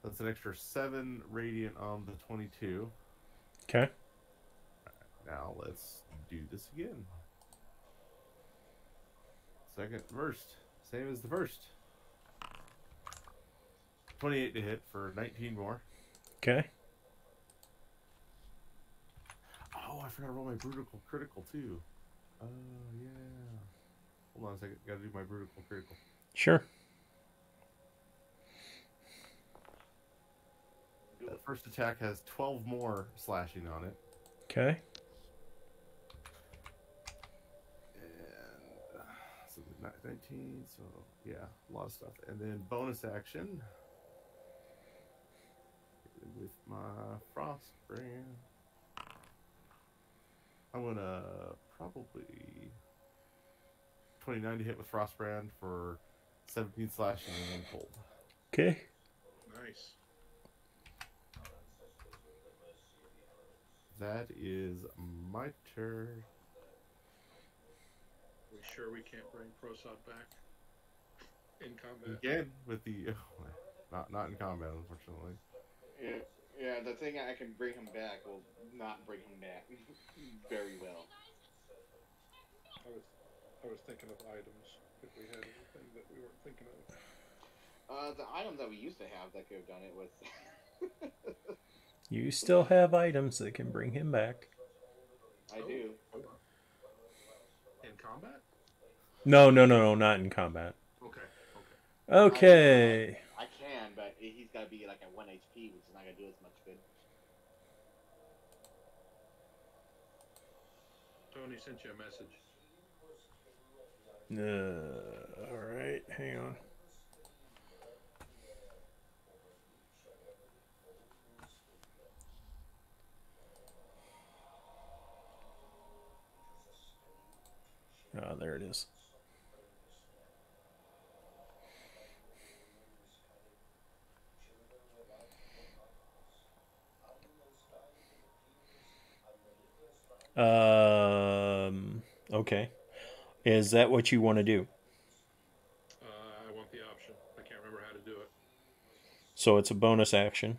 That's an extra 7 radiant on the 22. Okay. Now let's do this again. Second burst. Same as the first. 28 to hit for 19 more. Okay. Oh, I forgot to roll my brutal critical too. Oh, yeah. Hold on a second. Gotta do my brutal critical. Sure. That first attack has 12 more slashing on it. Okay. And so 19, so yeah, a lot of stuff. And then bonus action with my frost brand. I'm gonna probably 29 to hit with frost brand for 17 slashing and 1 cold. Okay. Nice. That is my turn. We sure we can't bring Prosod back? In combat. Again with the not in combat, unfortunately. Yeah, the thing I can bring him back will not bring him back very well. I was thinking of items. If we had anything that we weren't thinking of. The items that we used to have that could have done it with. You still have items that can bring him back. I do. In combat? No, not in combat. Okay. Okay. I can, but he's got to be like at 1 HP, which is not going to do as much good. Tony sent you a message. All right, hang on. Oh, there it is. Okay. Is that what you want to do? I want the option. I can't remember how to do it. So it's a bonus action,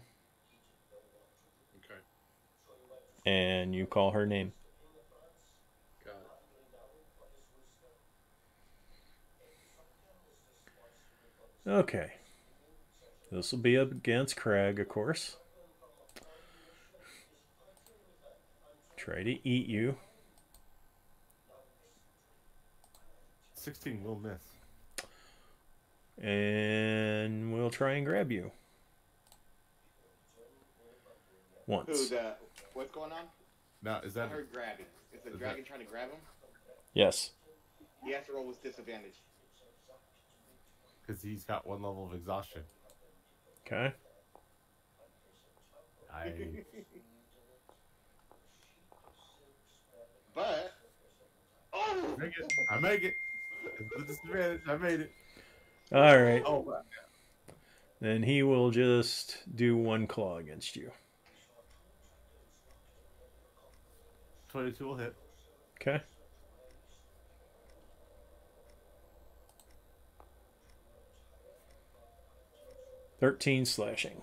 Okay. and you call her name. Got it. Okay. This will be up against Crag, of course. Try to eat you. 16 will miss. And we'll try and grab you. Once. What's going on? Now, is I that... heard grabbing. Is the dragon trying to grab him? Yes. He has to roll with disadvantage. Because he's got 1 level of exhaustion. Okay. But... Oh! I make it. It's a disadvantage. I made it. All right. Oh, Then he will just do 1 claw against you. 22 will hit. Okay. $13 slashing.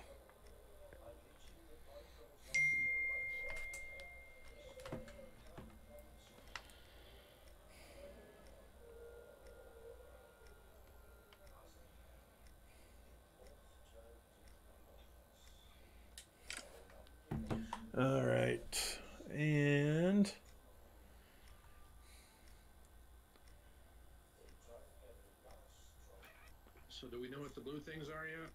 All right. And So do we know what the blue things are yet?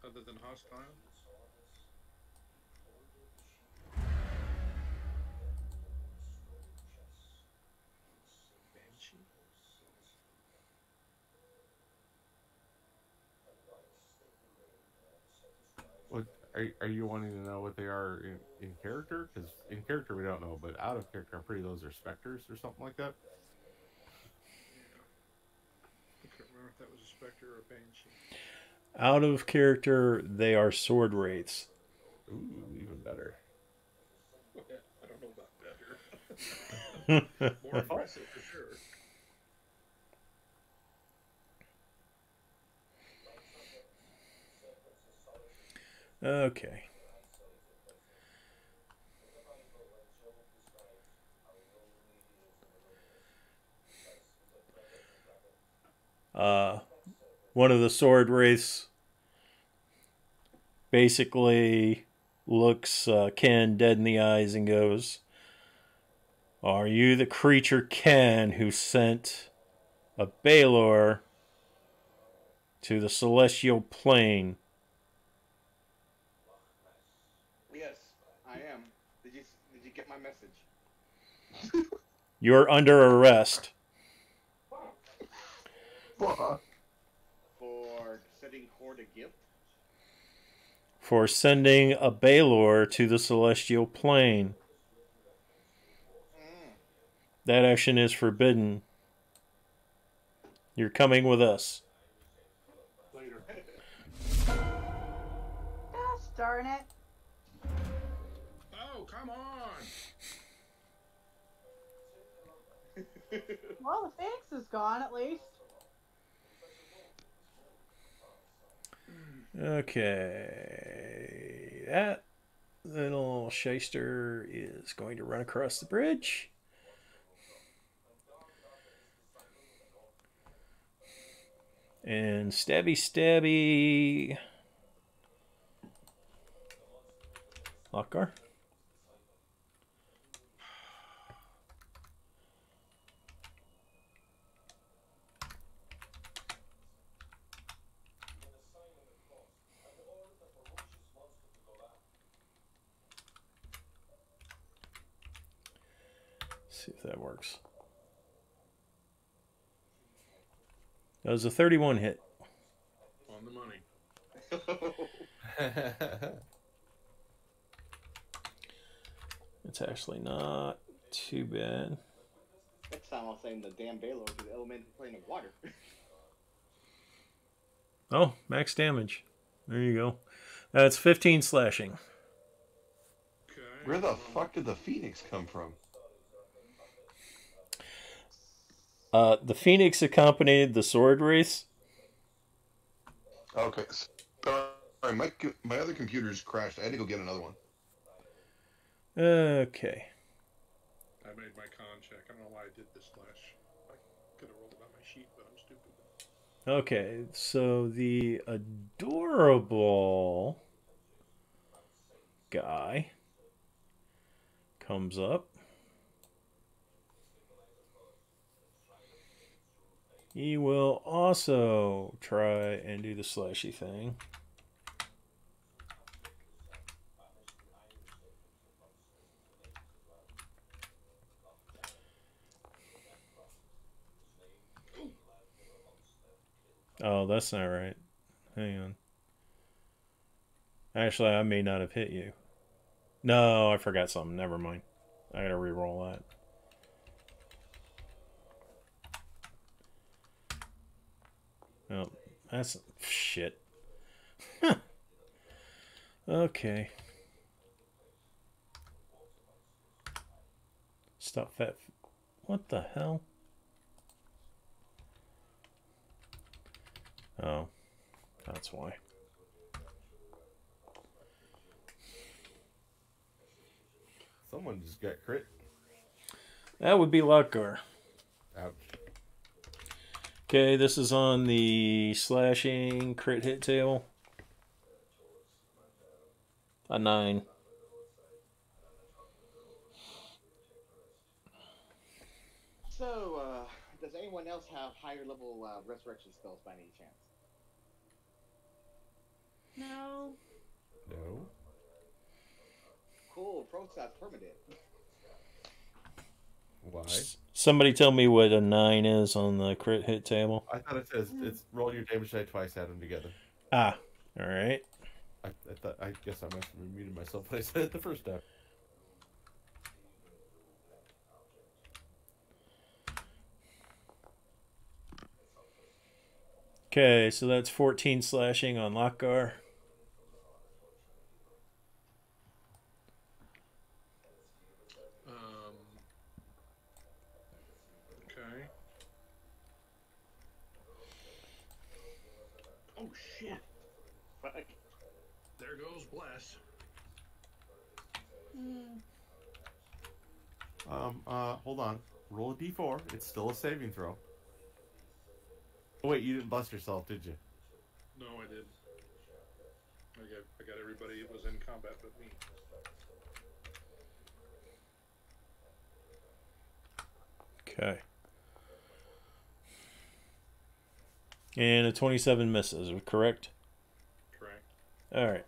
Other than hostile? Banshee? What are you wanting to know what they are in character? Because in character we don't know, but out of character I'm pretty those are specters or something like that. I couldn't remember if that was a specter or a banshee. out of character, they are sword wraiths. Ooh, even better. I don't know about better. More impressive for sure. Okay. One of the sword wraiths basically looks Ken dead in the eyes and goes, "Are you the creature Ken who sent a Balor to the celestial plane?" Yes, I am. Did you get my message? You're under arrest. For sending Horde a gift? For sending a Balor to the celestial plane. That action is forbidden. You're coming with us. Later. Gosh darn it. Oh, come on! Well, the Phoenix is gone at least. Okay. That little shyster is going to run across the bridge. And stabby stabby. Lockgar. See if that works. That was a 31 hit. On the money. It's actually not too bad. Next time I'll send the damn Baylor to the elemental plane of water. Oh, max damage. There you go. That's 15 slashing. Okay. Where the fuck did the Phoenix come from? The Phoenix accompanied the sword race. Okay. Sorry, my other computer's crashed. I had to go get another one. Okay. I made my con check. I don't know why I did this slash. I could have rolled it on my sheet, but I'm stupid. Okay, so the adorable guy comes up. He will also try and do the slashy thing. Oh, that's not right. Hang on. Actually, I may not have hit you. No, I forgot something. Never mind. I gotta re-roll that. Oh, that's shit. Okay. Stop that. What the hell? Oh, that's why. Someone just got crit. That would be Lockgar. Ouch. Okay, this is on the slashing crit hit table. A 9. So, does anyone else have higher level resurrection spells by any chance? No. No. Cool, Prosat's permanent. Why? Somebody tell me what a 9 is on the crit hit table. I thought it says it's roll your damage die twice, add them together. Ah, all right. I guess I must have muted myself when I said it the first time. Okay, so that's 14 slashing on Lockgar. Okay. Oh shit! Fuck. There goes bless. Hold on. Roll a d4. It's still a saving throw. Oh, wait, you didn't bust yourself, did you? No, I did. I got everybody that was in combat but me. Okay. And a 27 misses, correct? Correct. All right.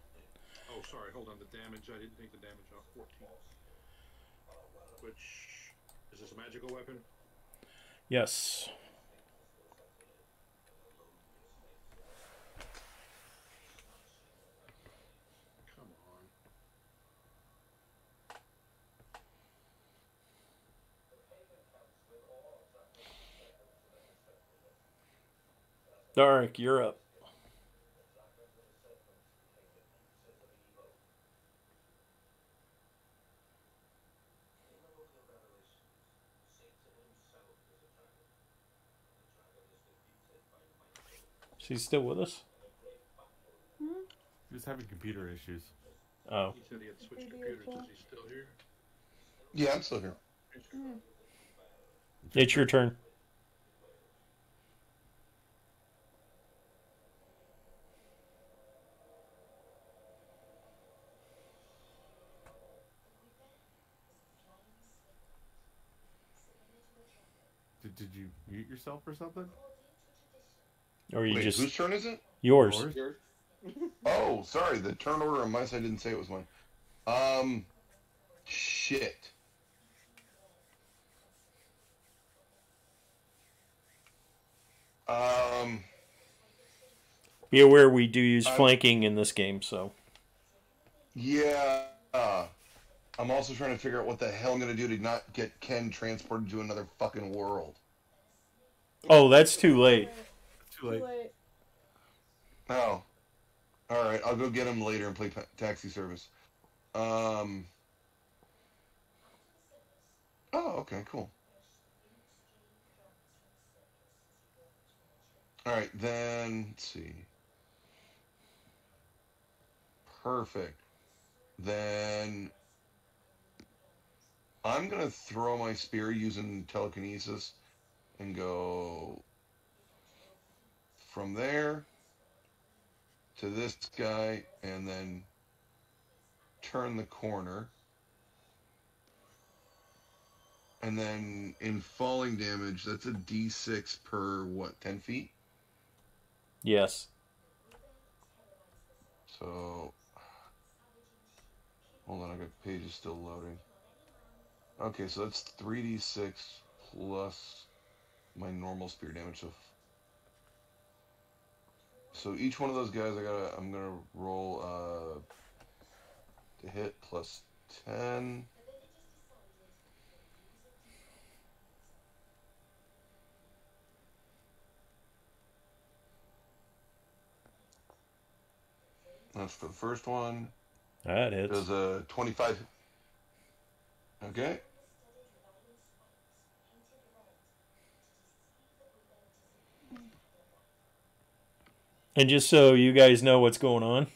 Oh, sorry. Hold on. The damage. I didn't take the damage off. 14. Which is this a magical weapon? Yes. Come on. Darric, you're up. She's still with us? Hmm? He was having computer issues. Oh. He said he had switched computers. Is he still here? Yeah, I'm still here. It's your turn. Did you mute yourself or something? Or you Wait, just... whose turn is it? Yours. Yours? Oh, sorry. The turn order on my side didn't say it was mine. Shit. Be aware we do use flanking in this game, so... Yeah. I'm also trying to figure out what the hell I'm going to do to not get Ken transported to another fucking world. Oh, that's too late. Too late. Oh. Alright, I'll go get him later and play taxi service. Oh, okay, cool. Alright, then, let's see. Perfect. Then, I'm going to throw my spear using telekinesis and go from there to this guy and then turn the corner. And then in falling damage, that's a d6 per, what, 10 feet? Yes. So, hold on, I got pages still loading. Okay, so that's 3d6 plus my normal spear damage. So each one of those guys, I'm gonna roll to hit plus 10. That's for the first one. That hits. Does a 25. Okay. And just so you guys know what's going on,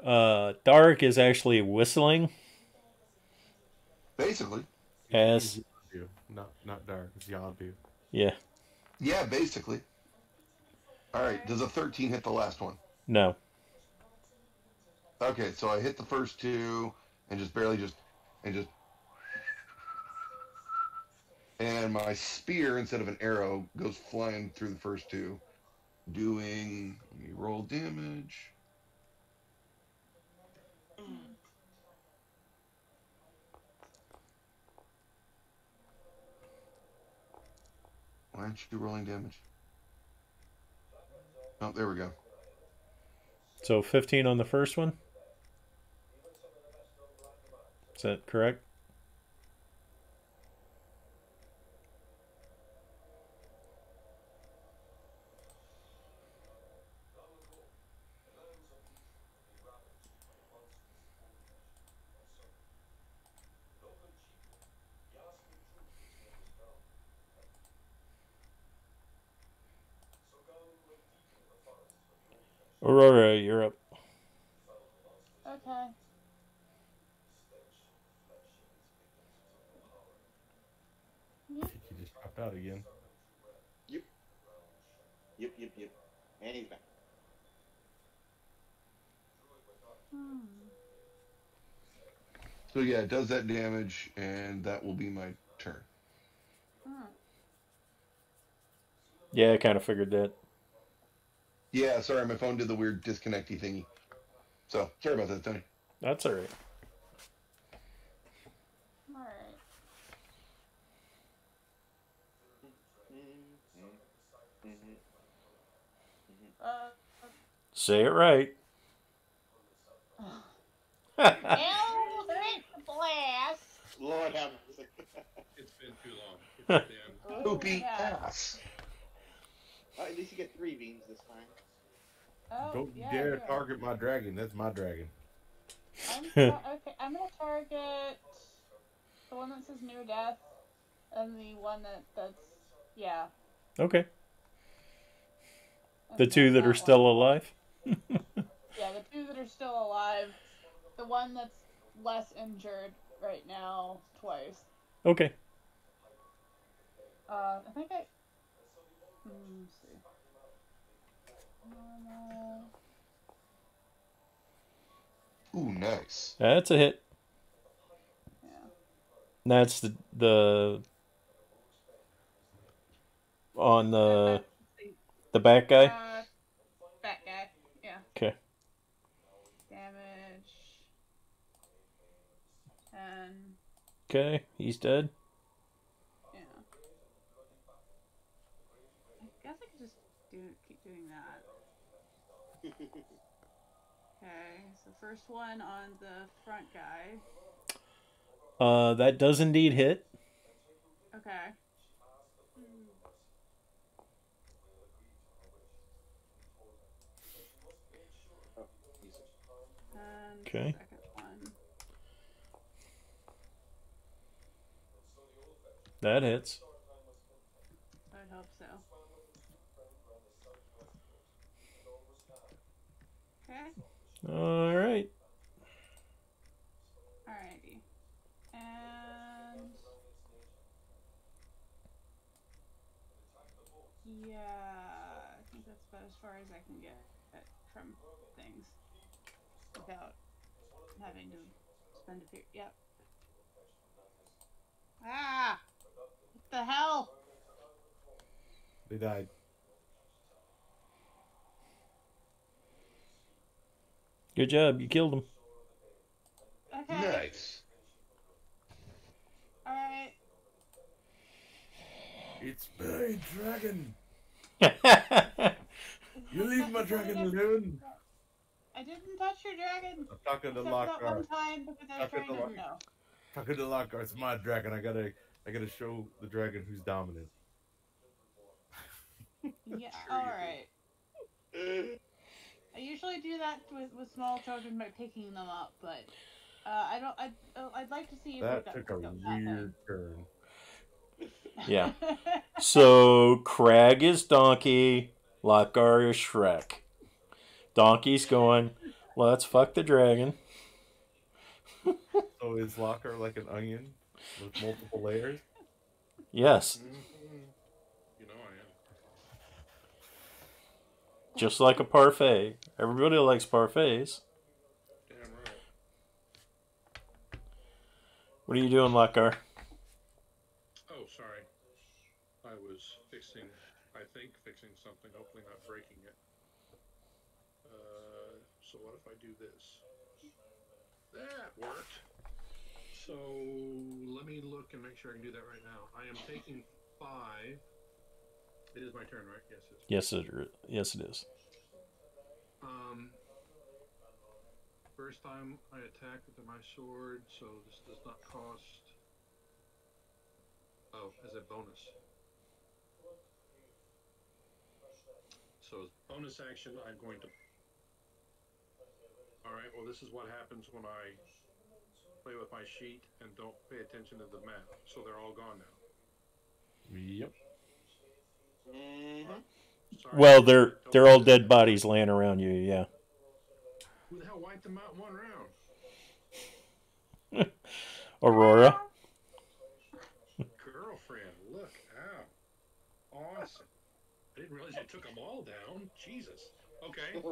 Darric is actually whistling. Basically. As... Not dark. It's Yondu. Yeah. Yeah, basically. Alright, does a 13 hit the last one? No. Okay, so I hit the first two and just barely and my spear, instead of an arrow, goes flying through the first two, doing, let me roll damage. Why aren't you rolling damage? Oh, there we go. So 15 on the first one? Is that correct? Aurora, you're up. Okay. I think he just dropped out again. Yep. And he's back. So yeah, it does that damage, and that will be my turn. Yeah, I kind of figured that. Yeah, sorry, my phone did the weird disconnecty thingy. So, sorry about that, Tony. That's alright. Alright. Say it right. Eldritch Blast! Lord have mercy. It's been too long. It's been Poopy yeah. ass. At least you get 3 beans this time. Oh, Don't yeah, dare yeah. target my dragon. That's my dragon. Okay, I'm gonna target the one that says near death and the one that's yeah. Okay. The two that are still alive? Yeah, the two that are still alive. The one that's less injured right now, twice. Okay. I think I. Let's see. Normal. Ooh, nice. That's a hit. Yeah. That's the on the back guy. That guy. Yeah. Okay. Damage. 10. Okay, he's dead. Yeah. I guess I could just keep doing that. Okay, so first one on the front guy. That does indeed hit. Okay. And Okay. second one. That hits. I would hope so. Okay. Alright. Alrighty. And yeah, I think that's about as far as I can get from things without having to spend a few. Yep. Ah! What the hell? They died. Good job, you killed him. Okay. Nice. Alright. It's my dragon. You leave my dragon alone. I didn't touch your dragon. I'm talking to Except that Lockhart. one time because I was trying to know. Talking to Lockhart. It's my dragon. I gotta show the dragon who's dominant. Yeah, alright. I usually do that with small children by picking them up, but I'd like to see if That got took a picked up weird turn. Yeah. So Crag is Donkey, Lockgar is Shrek. Donkey's going, let's fuck the dragon. So is Lockhart like an onion with multiple layers? Yes. You know I am. Just like a parfait. Everybody likes parfaits. Damn right. What are you doing, Lockgar? Oh, sorry. I was fixing something, hopefully not breaking it. So what if I do this? That worked. So let me look and make sure I can do that right now. I am taking 5. It is my turn, right? Yes, it is. Yes, it is. First time I attack with my sword, so this does not cost. Oh, as a bonus. So as bonus action, I'm going to. All right. Well, this is what happens when I play with my sheet and don't pay attention to the map. So they're all gone now. Yep. Sorry, Well, they're all dead bodies laying around you, yeah. Who the hell wiped them out in one round? Aurora. Girlfriend, look out. Awesome. I didn't realize you took them all down. Jesus. Okay.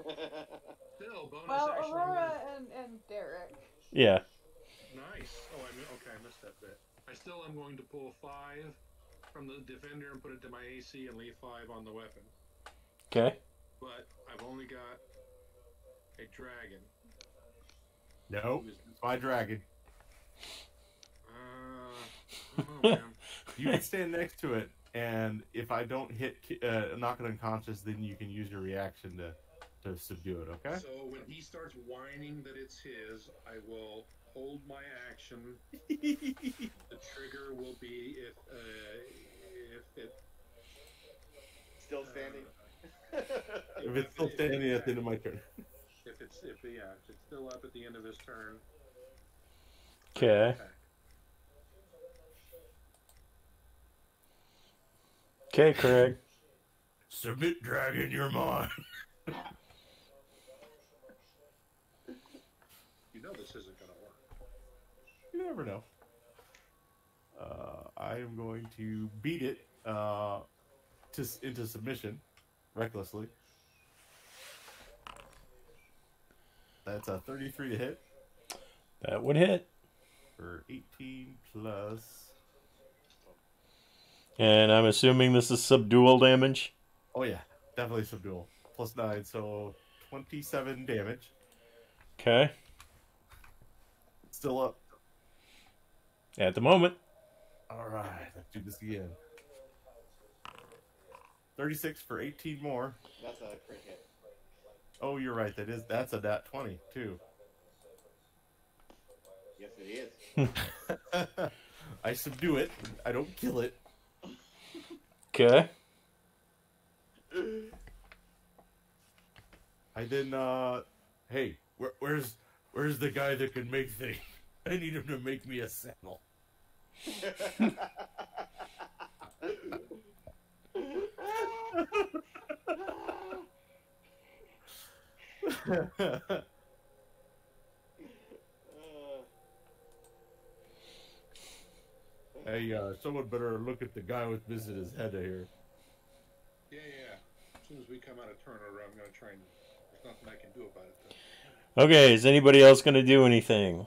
Still, bonus Well, action. Aurora and Darric. Yeah. Nice. Oh, I missed that bit. I still am going to pull 5 from the defender and put it to my AC and leave 5 on the weapon. Okay. But I've only got a dragon. Nope. It's my dragon. Oh man. You can stand next to it, and if I don't knock it unconscious, then you can use your reaction to subdue it, okay? So when he starts whining that it's his, I will hold my action. The trigger will be if it Still standing. If it's still standing at the end of my turn. If it's still up at the end of his turn. Okay. Attack. Okay, Craig. Submit, dragon, you're mine. you never know. I am going to beat it into submission, recklessly. That's a 33 to hit That would hit. for 18 plus. And I'm assuming this is subdual damage. Oh yeah, definitely subdual. Plus 9, so 27 damage. Okay. Still up. At the moment. All right, let's do this again. 36 for 18 more. That's a crit hit. Oh, you're right. That's a nat 20 too. Yes, it is. I subdue it. I don't kill it. Okay. I then hey, where's the guy that can make things? I need him to make me a saddle. Hey, someone better look at the guy with missing his head here. Yeah. As soon as we come out of turnover, I'm going to try and... There's nothing I can do about it, though. Okay, is anybody else going to do anything?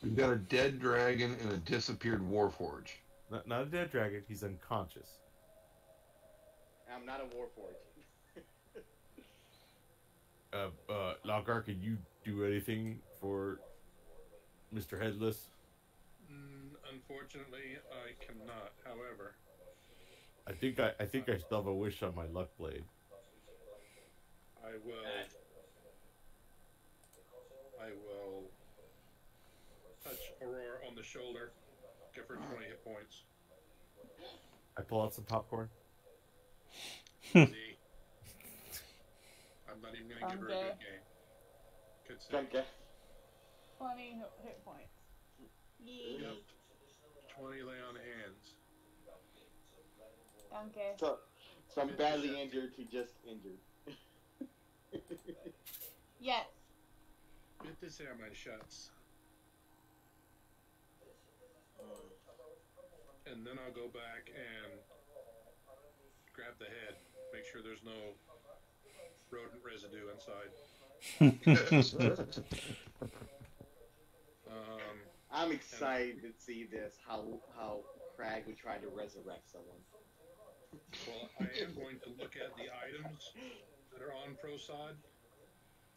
We've got a dead dragon and a disappeared warforge. Not a dead dragon. He's unconscious. I'm not a warforged. Lockar, can you do anything for Mr. Headless? Unfortunately, I cannot. However, I think I still have a wish on my luck blade. I will touch Aurora on the shoulder, give her 20 hit points. I pull out some popcorn. See? I'm not even going to give her a Okay. good game. Could say. Okay. 20 hit points. Yee. Yep. 20 lay on hands. Okay. So I'm badly injured to just injured. Yes. Bitte sehr, mein Schatz. And then I'll go back and grab the head. Make sure there's no rodent residue inside. I'm excited to see this. How Crag would try to resurrect someone. Well, I am going to look at the items that are on Prosod.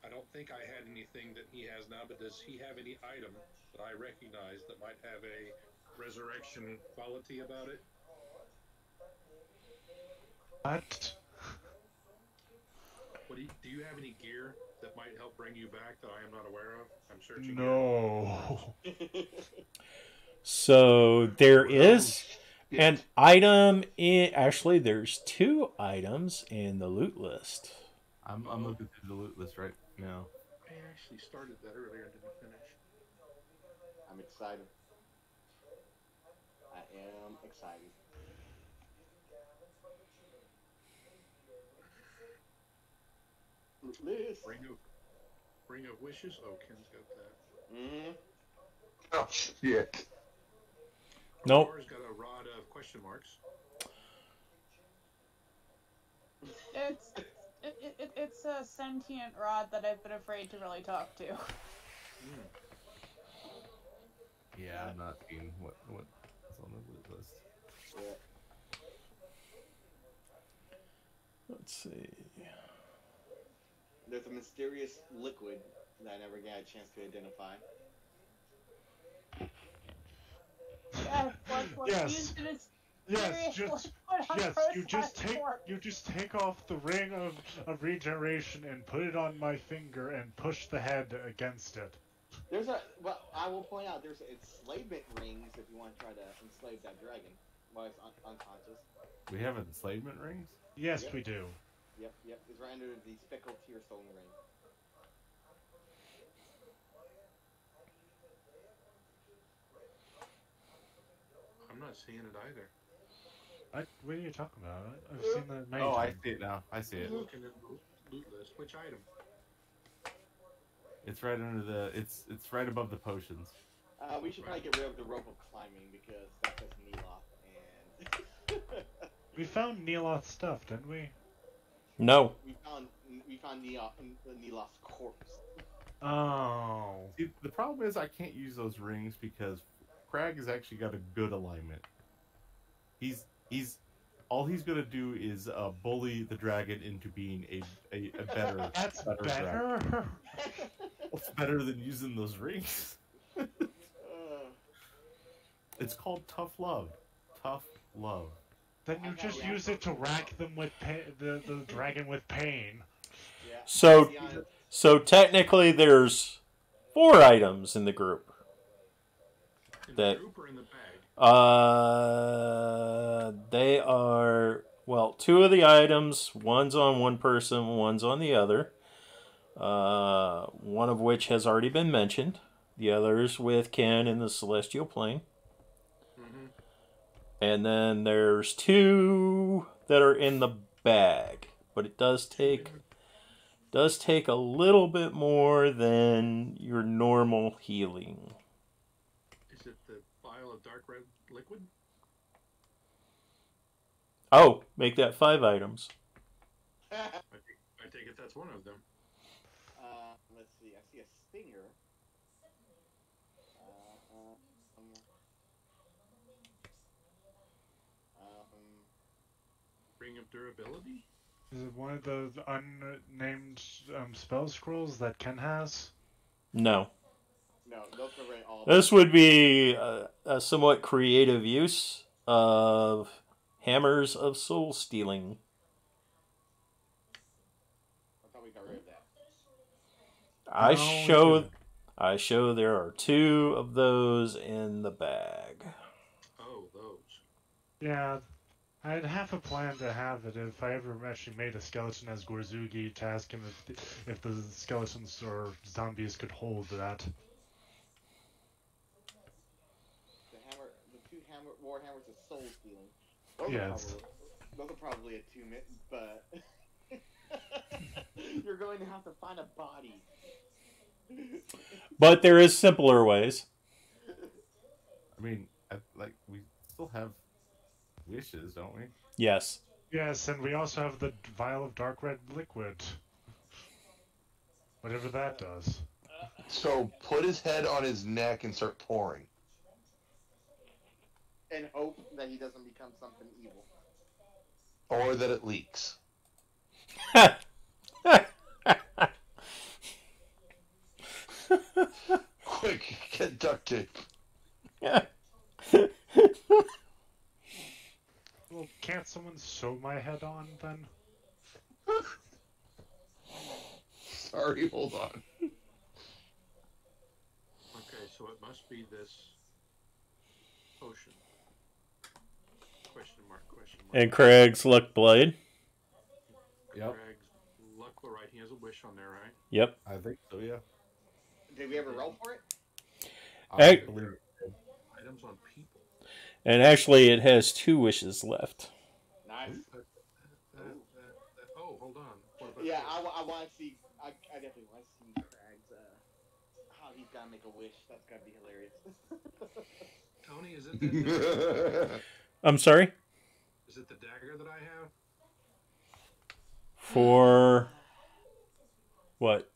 I don't think I had anything that he has now, but does he have any item that I recognize that might have a resurrection quality about it? What? What do you have any gear that might help bring you back that I am not aware of? I'm searching. No. So there is an item in. Actually, there's 2 items in the loot list. I'm looking through the loot list right now. I actually started that earlier and didn't finish. I'm excited. I am excited. Loot list. Ring of Wishes. Oh, Ken's got that. Mm-hmm. Oh, shit. Nope. Laura's got a rod of question marks. It's a sentient rod that I've been afraid to really talk to. Yeah, I'm not seeing what's on the loot list. Yeah. Let's see. There's a mysterious liquid that I never got a chance to identify. Yeah, what Yes. used in its Yes, serious you just take off the ring of regeneration and put it on my finger and push the head against it. Well, I will point out, there's enslavement rings if you want to try to enslave that dragon while it's unconscious. We have enslavement rings? Yes, Yep. we do. Yep. It's right under the speckled tear stone ring. I'm not seeing it either. What are you talking about? I've seen the mage. Oh, I see it now. I see it. Looking at the loot list. Which item? It's right under the. It's right above the potions. We should probably get rid of the rope of climbing because that says Neloth, and We found Neloth's stuff, didn't we? No. we found Neloth's corpse. Oh. See, the problem is I can't use those rings because Crag has actually got a good alignment. He's all he's gonna do is bully the dragon into being a better. That's better. better. What's better than using those rings? It's called tough love. Tough love. Then you just use it to rack them with the dragon with pain. Yeah. So technically, there's 4 items in the group. In That- the group or in the bag? They are, well, 2 of the items. One's on one person, one's on the other. One of which has already been mentioned. The other's with Ken in the Celestial Plane. Mm-hmm. And then there's 2 that are in the bag. But it does take a little bit more than your normal healing. Is it the vial of dark red liquid? Oh, make that 5 items. I take it that's one of them. Let's see. I see a stinger. Ring of durability? Is it one of those unnamed spell scrolls that Ken has? No. No, those are all. This would be a somewhat creative use of Hammers of Soul Stealing. I thought we got rid of that. I show there are 2 of those in the bag. Oh, those. Yeah, I'd half a plan to have it if I ever actually made a skeleton as Gorzugi to ask him if the skeletons or zombies could hold that. The 2 war hammers of soul stealing. Yes. Those are probably a 2-minute, but you're going to have to find a body. But there is simpler ways. I mean, we still have wishes, don't we? Yes. Yes, and we also have the vial of dark red liquid. Whatever that does. So put his head on his neck and start pouring. And hope that he doesn't become something evil. Or that it leaks. Quick, get duct tape. Well, can't someone sew my head on then? Sorry, hold on. Okay, so it must be this potion. Question mark, question mark. And Craig's Luck Blade. Yep. Craig's luck, right? He has a wish on there, right? Yep. I think so, yeah. Did we ever roll for it? I Hey. believe it. Items on people. And actually, it has 2 wishes left. Nice. Oh, hold on. What about Yeah, this? I want to see. I definitely want to see Crag's. How he's gotta make a wish. That's gotta be hilarious. Tony, is it that I'm sorry? is it the dagger that I have? For what?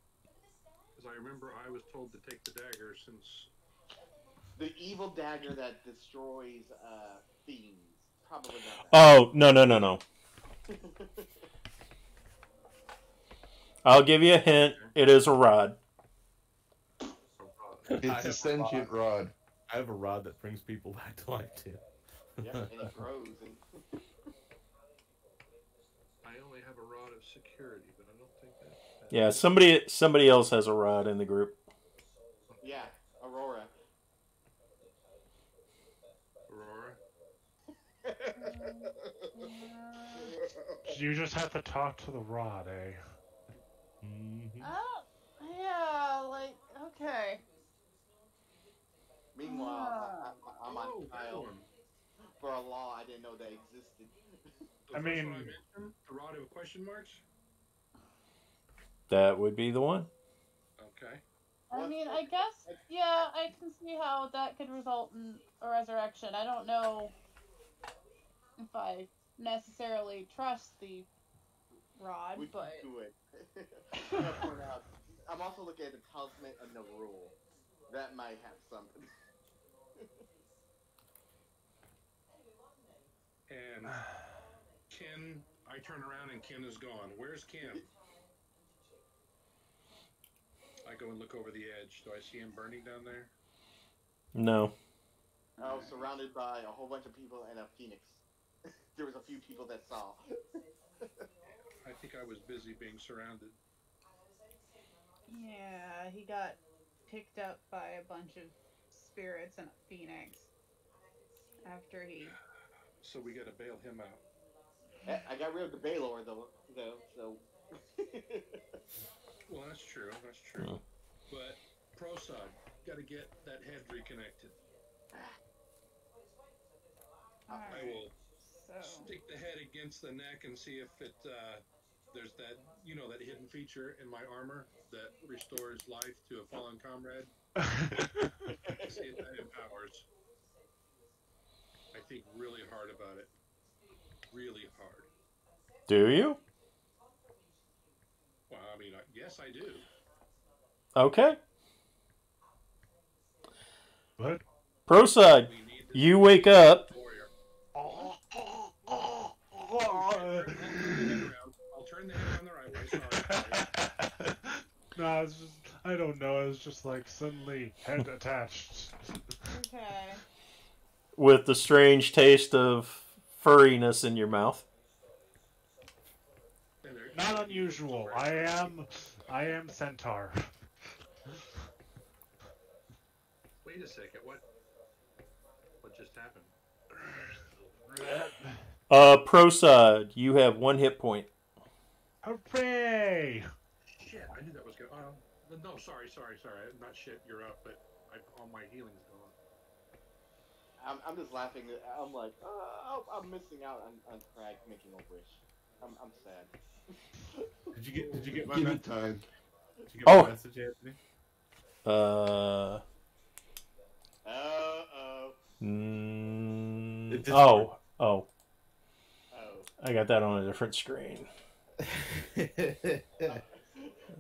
Because I remember I was told to take the dagger since. The evil dagger that destroys fiends. Probably not that. Oh, no. I'll give you a hint. It is a rod. It's a sentient rod. I have a rod that brings people back to life, too. Yep, and it grows. And I only have a rod of security, but I don't think that. Yeah, somebody else has a rod in the group. yeah, Aurora. Aurora. You just have to talk to the rod, eh? Mm-hmm. Oh, yeah, like, okay. Meanwhile, I'm on Oh, that trial one. for a law I didn't know that existed. The I first mean- one mentioned, the rod of question marks. That would be the one. Okay. I What's mean, the- I guess, yeah, I can see how that could result in a resurrection. I don't know if I necessarily trust the rod, We but can do it. I gotta point out. I'm also looking at the talisman and the rule. That might have something. And Ken, I turn around and Ken is gone. Where's Ken? I go and look over the edge. Do I see him burning down there? No. I was surrounded by a whole bunch of people and a phoenix. There was a few people that saw. I think I was busy being surrounded. yeah, he got picked up by a bunch of spirits and a phoenix after he. So we got to bail him out. I got rid of the Baylor though, so. Well, that's true. That's true. Hmm. But Prosod, got to get that head reconnected. I will So stick the head against the neck and see if it there's that that hidden feature in my armor that restores life to a fallen comrade. See if that empowers. I think really hard about it. Really hard. Do you? Well, I mean, yes, I do. Okay. What? Proside, We need this you wake up. warrior. Oh, I'll turn the head around the right way. Sorry. no, it's just, I don't know. It's just like suddenly head attached. okay. With the strange taste of furriness in your mouth. Not unusual. I am centaur. Wait a second. What just happened? Proside, you have 1 hit point. Hooray! Shit, I knew that was good. No, sorry. Not shit. You're up, but all my healing's gone. I'm just laughing. I'm like, I'm missing out on Crag making a wish. I'm sad. Did you get my Give message? it time. Did you get my Oh. message, Anthony? It just- Oh. Oh. I got that on a different screen. Wait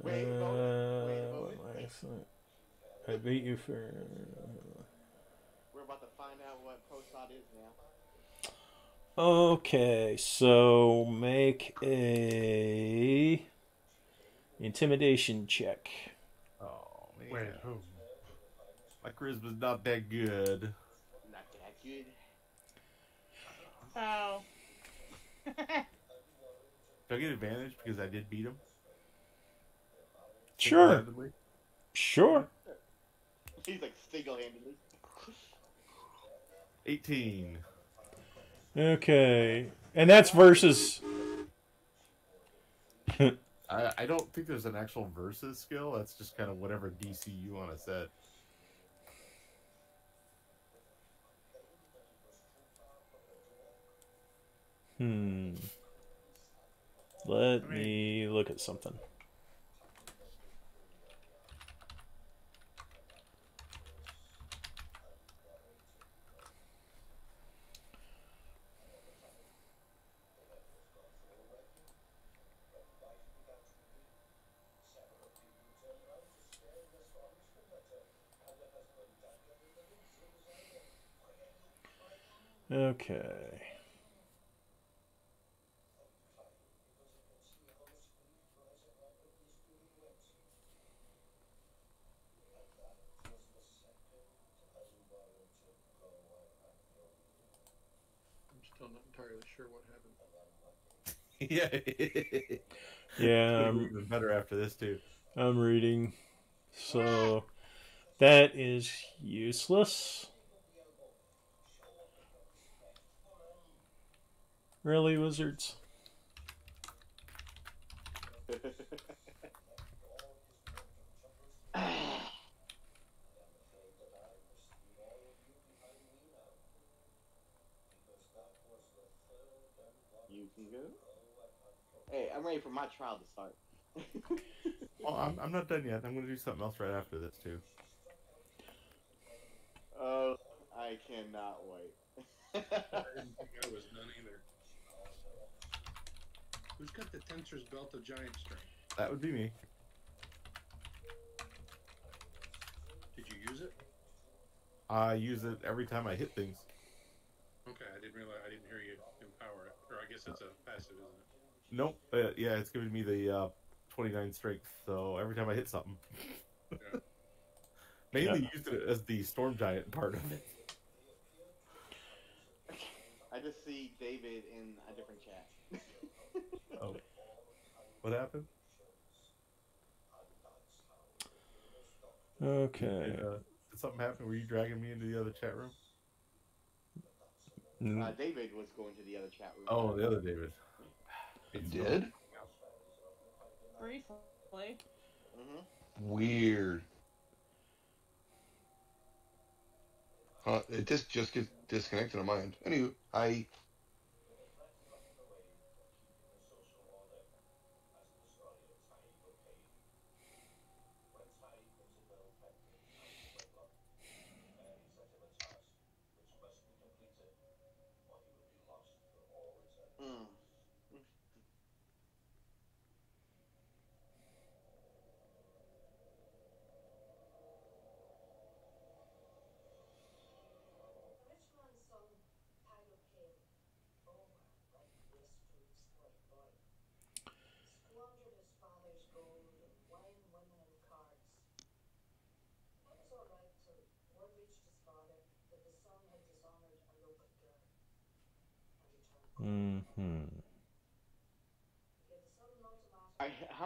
a moment. I beat you for. We're about to find out what Prosod is now. Okay, so make a intimidation check. Oh man. Wait, who? My charisma's not that good. Not that good. Oh. Do I get advantage because I did beat him? Sure. Single-handedly? Sure. He's like single-handedly. 18. Okay, and that's versus. I don't think there's an actual versus skill. That's just kind of whatever DC you want to set. Let me look at something. Okay. I'm still not entirely sure what happened. Yeah. Yeah, Even better after this too. I'm reading. So that is useless. Really, wizards? You can go. Hey, I'm ready for my trial to start. Well, I'm not done yet. I'm going to do something else right after this, too. Oh, I cannot wait. I didn't think I was done either. Who's got the tensor's belt of giant strength? That would be me. Did you use it? I use it every time I hit things. Okay, I didn't hear you empower it. Or I guess it's a passive, isn't it? Nope. Yeah, it's giving me the 29 strength, so every time I hit something. Yeah. Mainly used it as the storm giant part of it. I just see David in a different chat. Oh. What happened? Okay. Did something happen? Were you dragging me into the other chat room? David was going to the other chat room. Oh, the other David. It did? Briefly. Weird. It just gets disconnected on my end. Anywho,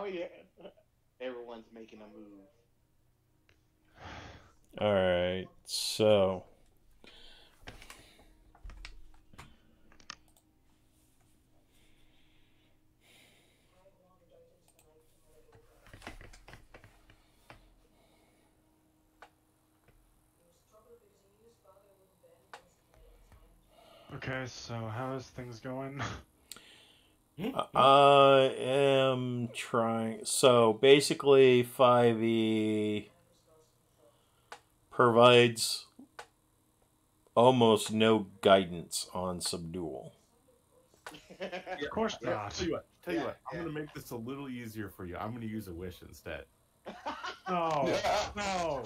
How are you? Everyone's making a move. All right, so Okay, so how's things going? I am trying. So basically, 5e provides almost no guidance on subdual. Of course not. Tell you what. I'm going to make this a little easier for you. I'm going to use a wish instead. No, no.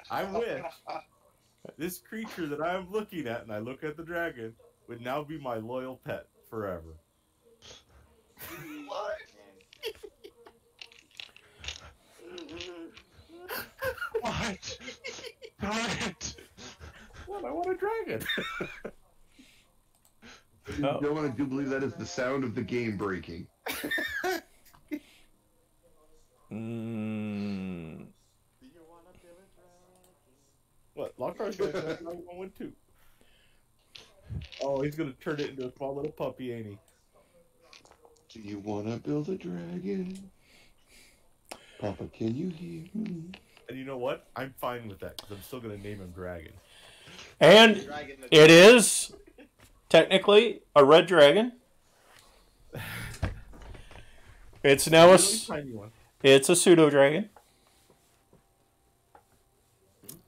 I wish this creature that I'm looking at, and I look at the dragon, would now be my loyal pet forever. What? What? What? What? I want a dragon. No one, I do believe that is the sound of the game breaking. What? Lockhart's going to have one too. Oh, he's going to turn it into a small little puppy, ain't he? Do you want to build a dragon? Papa, can you hear me? And you know what? I'm fine with that, because I'm still going to name him Dragon. And it is technically a red dragon. It's now Tiny one. it's a pseudo dragon.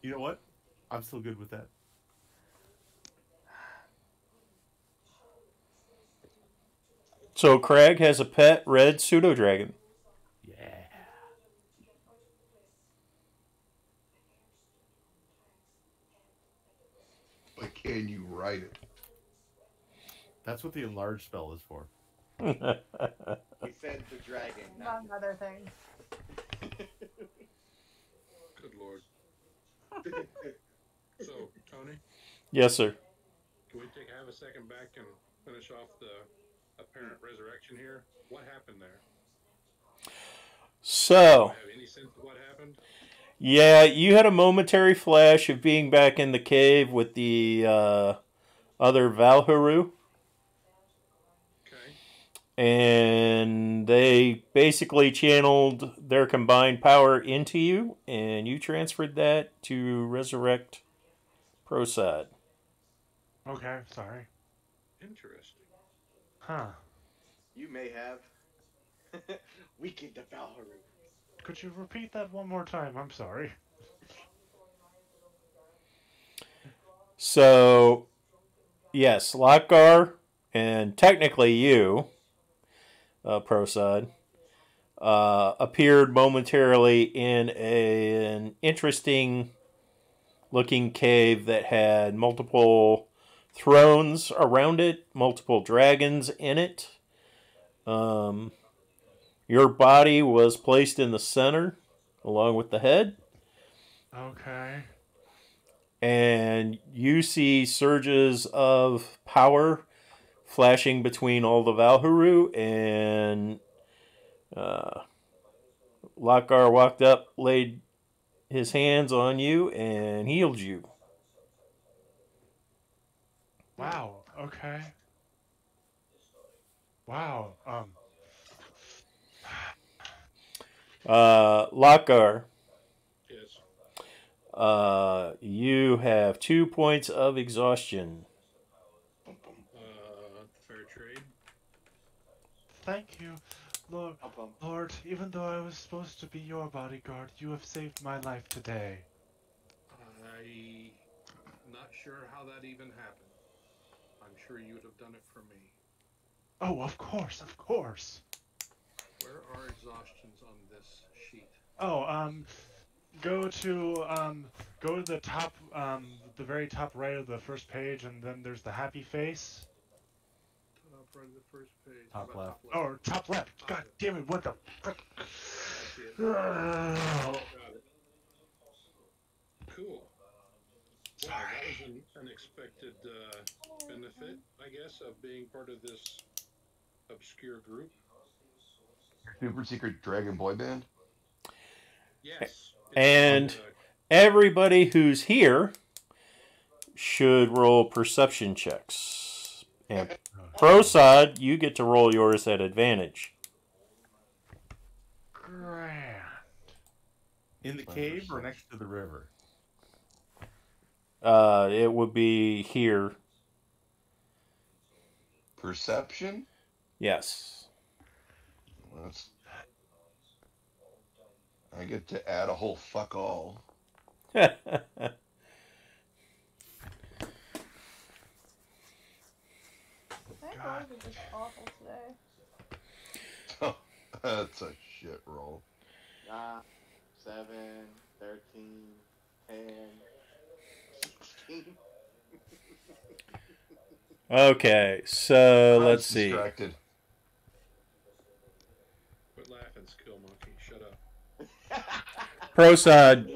You know what? I'm still good with that. So Craig has a pet red pseudo dragon. Yeah. But can you write it? That's what the enlarge spell is for. He said the dragon. Among other things. Good lord. So, Tony, Yes, sir. can we have a second back and finish off the apparent resurrection here? What happened there? So, Have any sense of what happened? yeah, you had a momentary flash of being back in the cave with the other Valharu. Okay. And they basically channeled their combined power into you, and you transferred that to resurrect Prosad. Okay, sorry. Interesting. Huh. You may have. Weaken the Valharu. Could you repeat that one more time? I'm sorry. So, yes, Lokgar, and technically you, Prosod, appeared momentarily in an interesting looking cave that had multiple thrones around it, multiple dragons in it. Your body was placed in the center along with the head. Okay. And you see surges of power flashing between all the Valharu, and Lokgar walked up, laid his hands on you, and healed you. Wow. Okay. Wow. Lokgar, Yes. you have 2 points of exhaustion. Fair trade. Thank you, Lord. Lord, even though I was supposed to be your bodyguard, you have saved my life today. I'm not sure how that even happened. I'm sure you would have done it for me. Oh, of course, of course. Where are exhaustions on this sheet? Oh, go to the top, the very top right of the first page, and then there's the happy face. Top right of the first page. Top How about left. Or top left. God damn it! What the frick? I see it. Oh. Got it. Cool. Wow, that was an unexpected benefit, I guess, of being part of this obscure group. Super secret dragon boy band. Yes. And everybody who's here should roll perception checks. And Prosod, you get to roll yours at advantage. Grand. In the cave or next to the river? It would be here. Perception? Yes. That's... I get to add a whole fuck all. That rolls are just awful today. Oh, that's a shit roll. 7, 13, 10, 16. Okay, so I'm let's see. distracted. Quit laughing, skill monkey. Shut up. Prosod,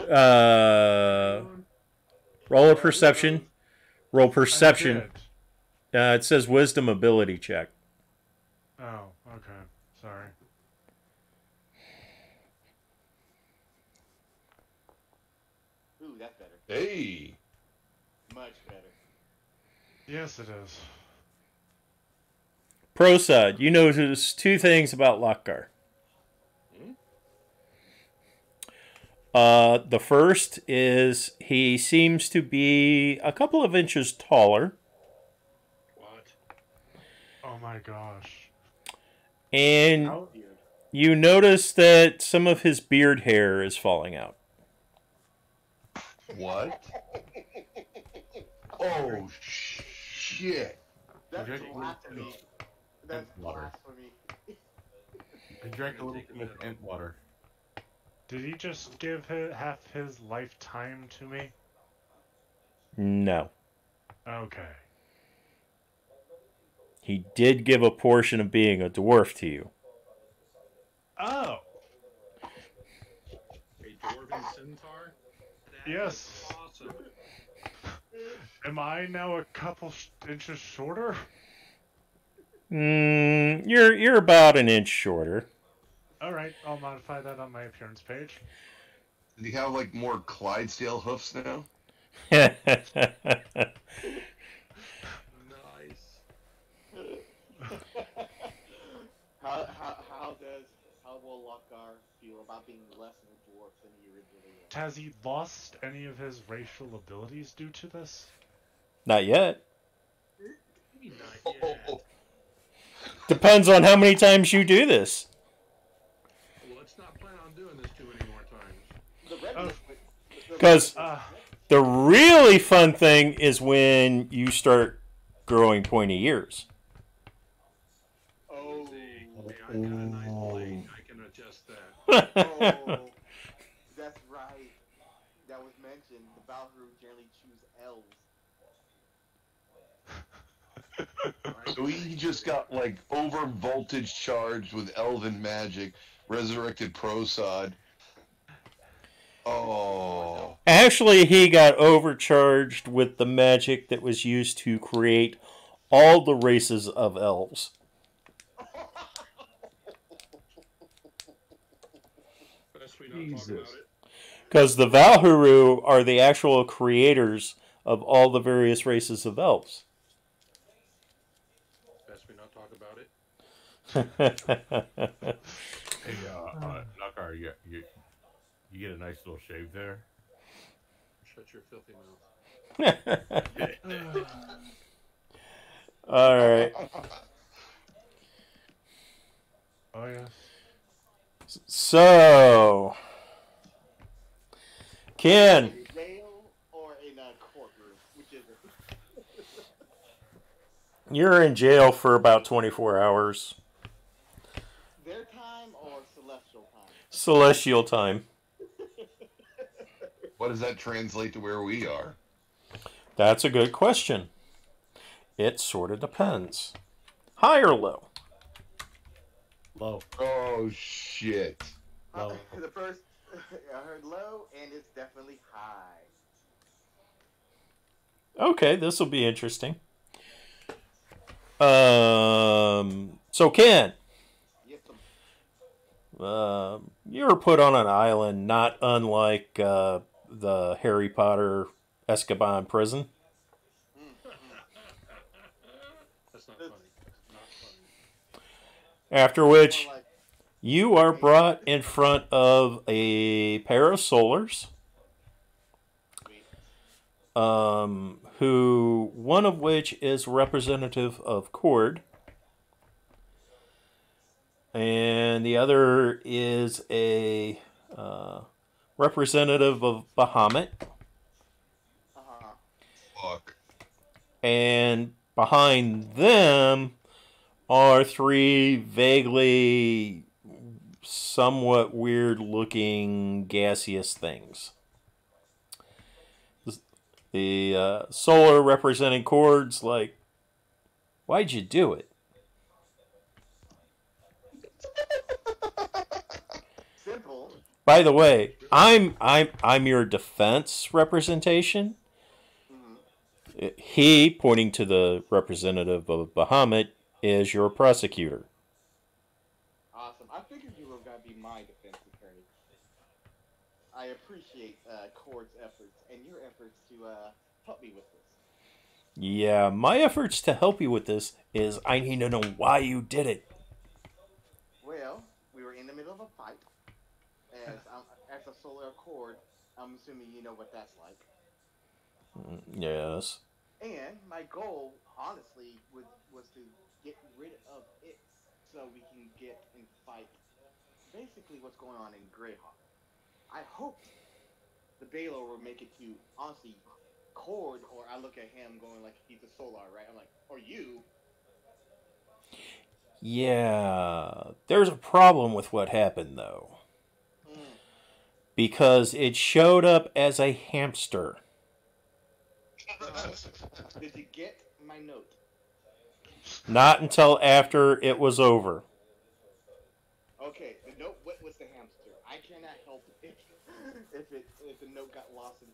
roll a perception. Roll perception. It says wisdom ability check. Oh, okay. Sorry. Ooh, that's better. Hey! Much better. Yes, it is. Prosod, you notice 2 things about Lokgar. The first is he seems to be a couple of inches taller. What? Oh my gosh. And you notice that some of his beard hair is falling out. What? Oh, shit. That's Okay. blasphemy. That's Water. blasphemy. I drank a little too much ant water. Did he just give half his lifetime to me? No. Okay. He did give a portion of being a dwarf to you. Oh! A dwarven centaur? That Yes. is awesome. Am I now a couple inches shorter? You're about an inch shorter. Alright, I'll modify that on my appearance page. Does he have, like, more Clydesdale hoofs now? Nice. How will Lokgar feel about being less of a dwarf than he originally was? Has he lost any of his racial abilities due to this? Not yet. Maybe not yet. Depends on how many times you do this. Oh. Because the really fun thing is when you start growing pointy ears. Oh. Hey, I got a nice blade. I can adjust that. Oh. That's right. That was mentioned. The Valkyrie generally choose elves. So he just got like over voltage charged with elven magic, resurrected Prosod. Oh. Actually, he got overcharged with the magic that was used to create all the races of elves. Best we not talk about it. Because the Valhuru are the actual creators of all the various races of elves. Best we not talk about it. Hey, Nakar, you get a nice little shave there. Shut your filthy mouth. All right. Oh yeah. So, Ken, In jail or in a courtroom? Which is it? you're in jail for about 24 hours. Their time or celestial time? Celestial time. What does that translate to where we are? That's a good question. It sort of depends. High or low? Low. Oh, shit. Low. The first, I heard low, and it's definitely high. Okay, this will be interesting. So Ken, Yes, you were put on an island not unlike the Harry Potter Azkaban prison. That's not funny. Not funny. After which, like, you are brought in front of a pair of solars, who one of which is representative of Cord, and the other is a representative of Bahamut, Fuck. and behind them are three vaguely somewhat weird-looking gaseous things. The solar representing Cord's like, why'd you do it? simple. By the way, I'm your defense representation. He, pointing to the representative of Bahamut, is your prosecutor. Awesome. I figured you were going to be my defense attorney. I appreciate Cord's efforts and your efforts to help me with this. Yeah, my efforts to help you with this is I need to know why you did it. Well, we were in the middle of a fight. As a solar Cord, I'm assuming you know what that's like. Yes. And my goal, honestly, was to get rid of it so we can get and fight basically what's going on in Greyhank. I hoped the Baylor would make it to, honestly, Cord, or I look at him going like he's a Solar, right? I'm like, or you. Yeah, there's a problem with what happened, though. Because it showed up as a hamster. Did you get my note? Not until after it was over. Okay, the note. What was the hamster? I cannot help if the note got lost in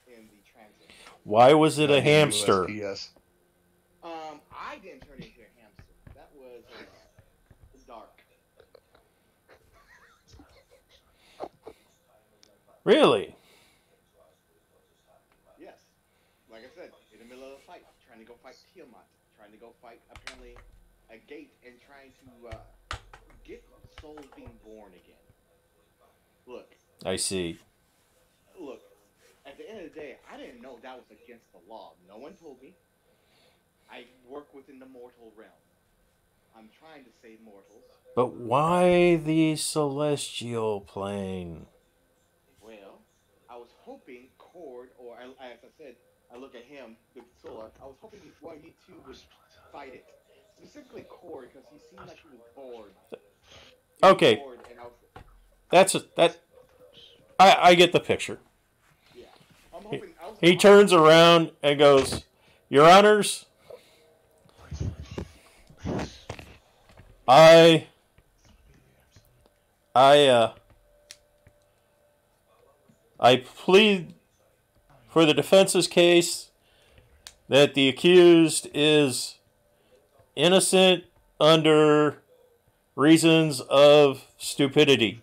the transit. Why was it a hamster? USPS. I didn't turn into a hamster. That was Dark. Really? Yes. Like I said, in the middle of a fight, trying to go fight Tiamat, trying to go fight apparently a gate, and trying to get souls being born again. Look. I see. Look. At the end of the day, I didn't know that was against the law. No one told me. I work within the mortal realm. I'm trying to save mortals. But why the celestial plane? Well, I was hoping Cord, or as I said, I look at him with Solar. I was hoping one of you two would fight it. Specifically Cord, because he seemed like he was bored. He was Okay, bored, and I was, that. I get the picture. yeah. I'm hoping. I was, He turns around and goes, "Your Honors, I plead for the defense's case that the accused is innocent under reasons of stupidity."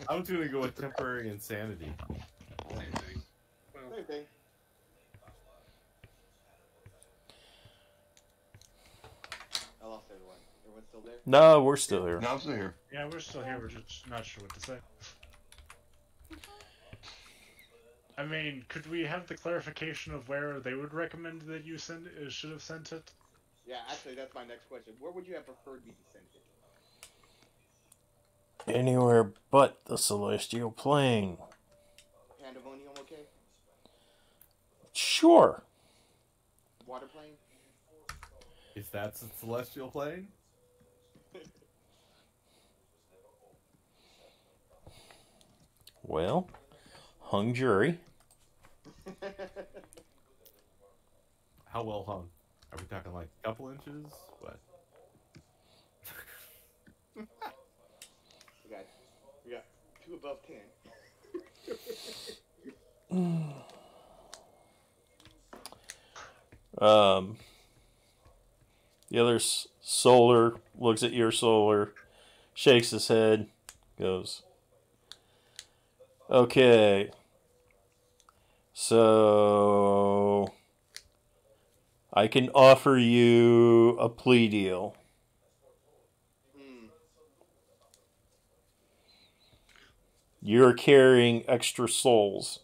I was gonna go with temporary insanity. Same thing. Well, Same thing. I lost everyone. Everyone's still there? No, we're still here. No, I'm still here. Yeah, we're still here. We're just not sure what to say. I mean, could we have the clarification of where they would recommend that you should have sent it? Yeah, actually, that's my next question. Where would you have preferred me to send it? Anywhere but the celestial plane. Pandemonium, okay? Sure. Water plane? If that's a celestial plane, Well, hung jury. how well hung? Are we talking like a couple inches? What? We got 2 above 10. The other solar looks at your solar, shakes his head, goes, "Okay, so I can offer you a plea deal. You're carrying extra souls.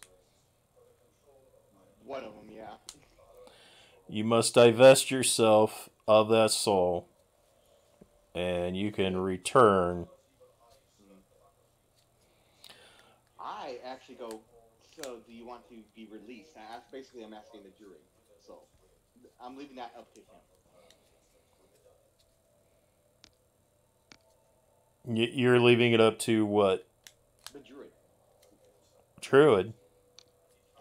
One of them, yeah. You must divest yourself of that soul, and you can return." I actually go, so do you want to be released? Basically, I'm asking the jury. So, I'm leaving that up to him. You're leaving it up to what? The jury. Druid.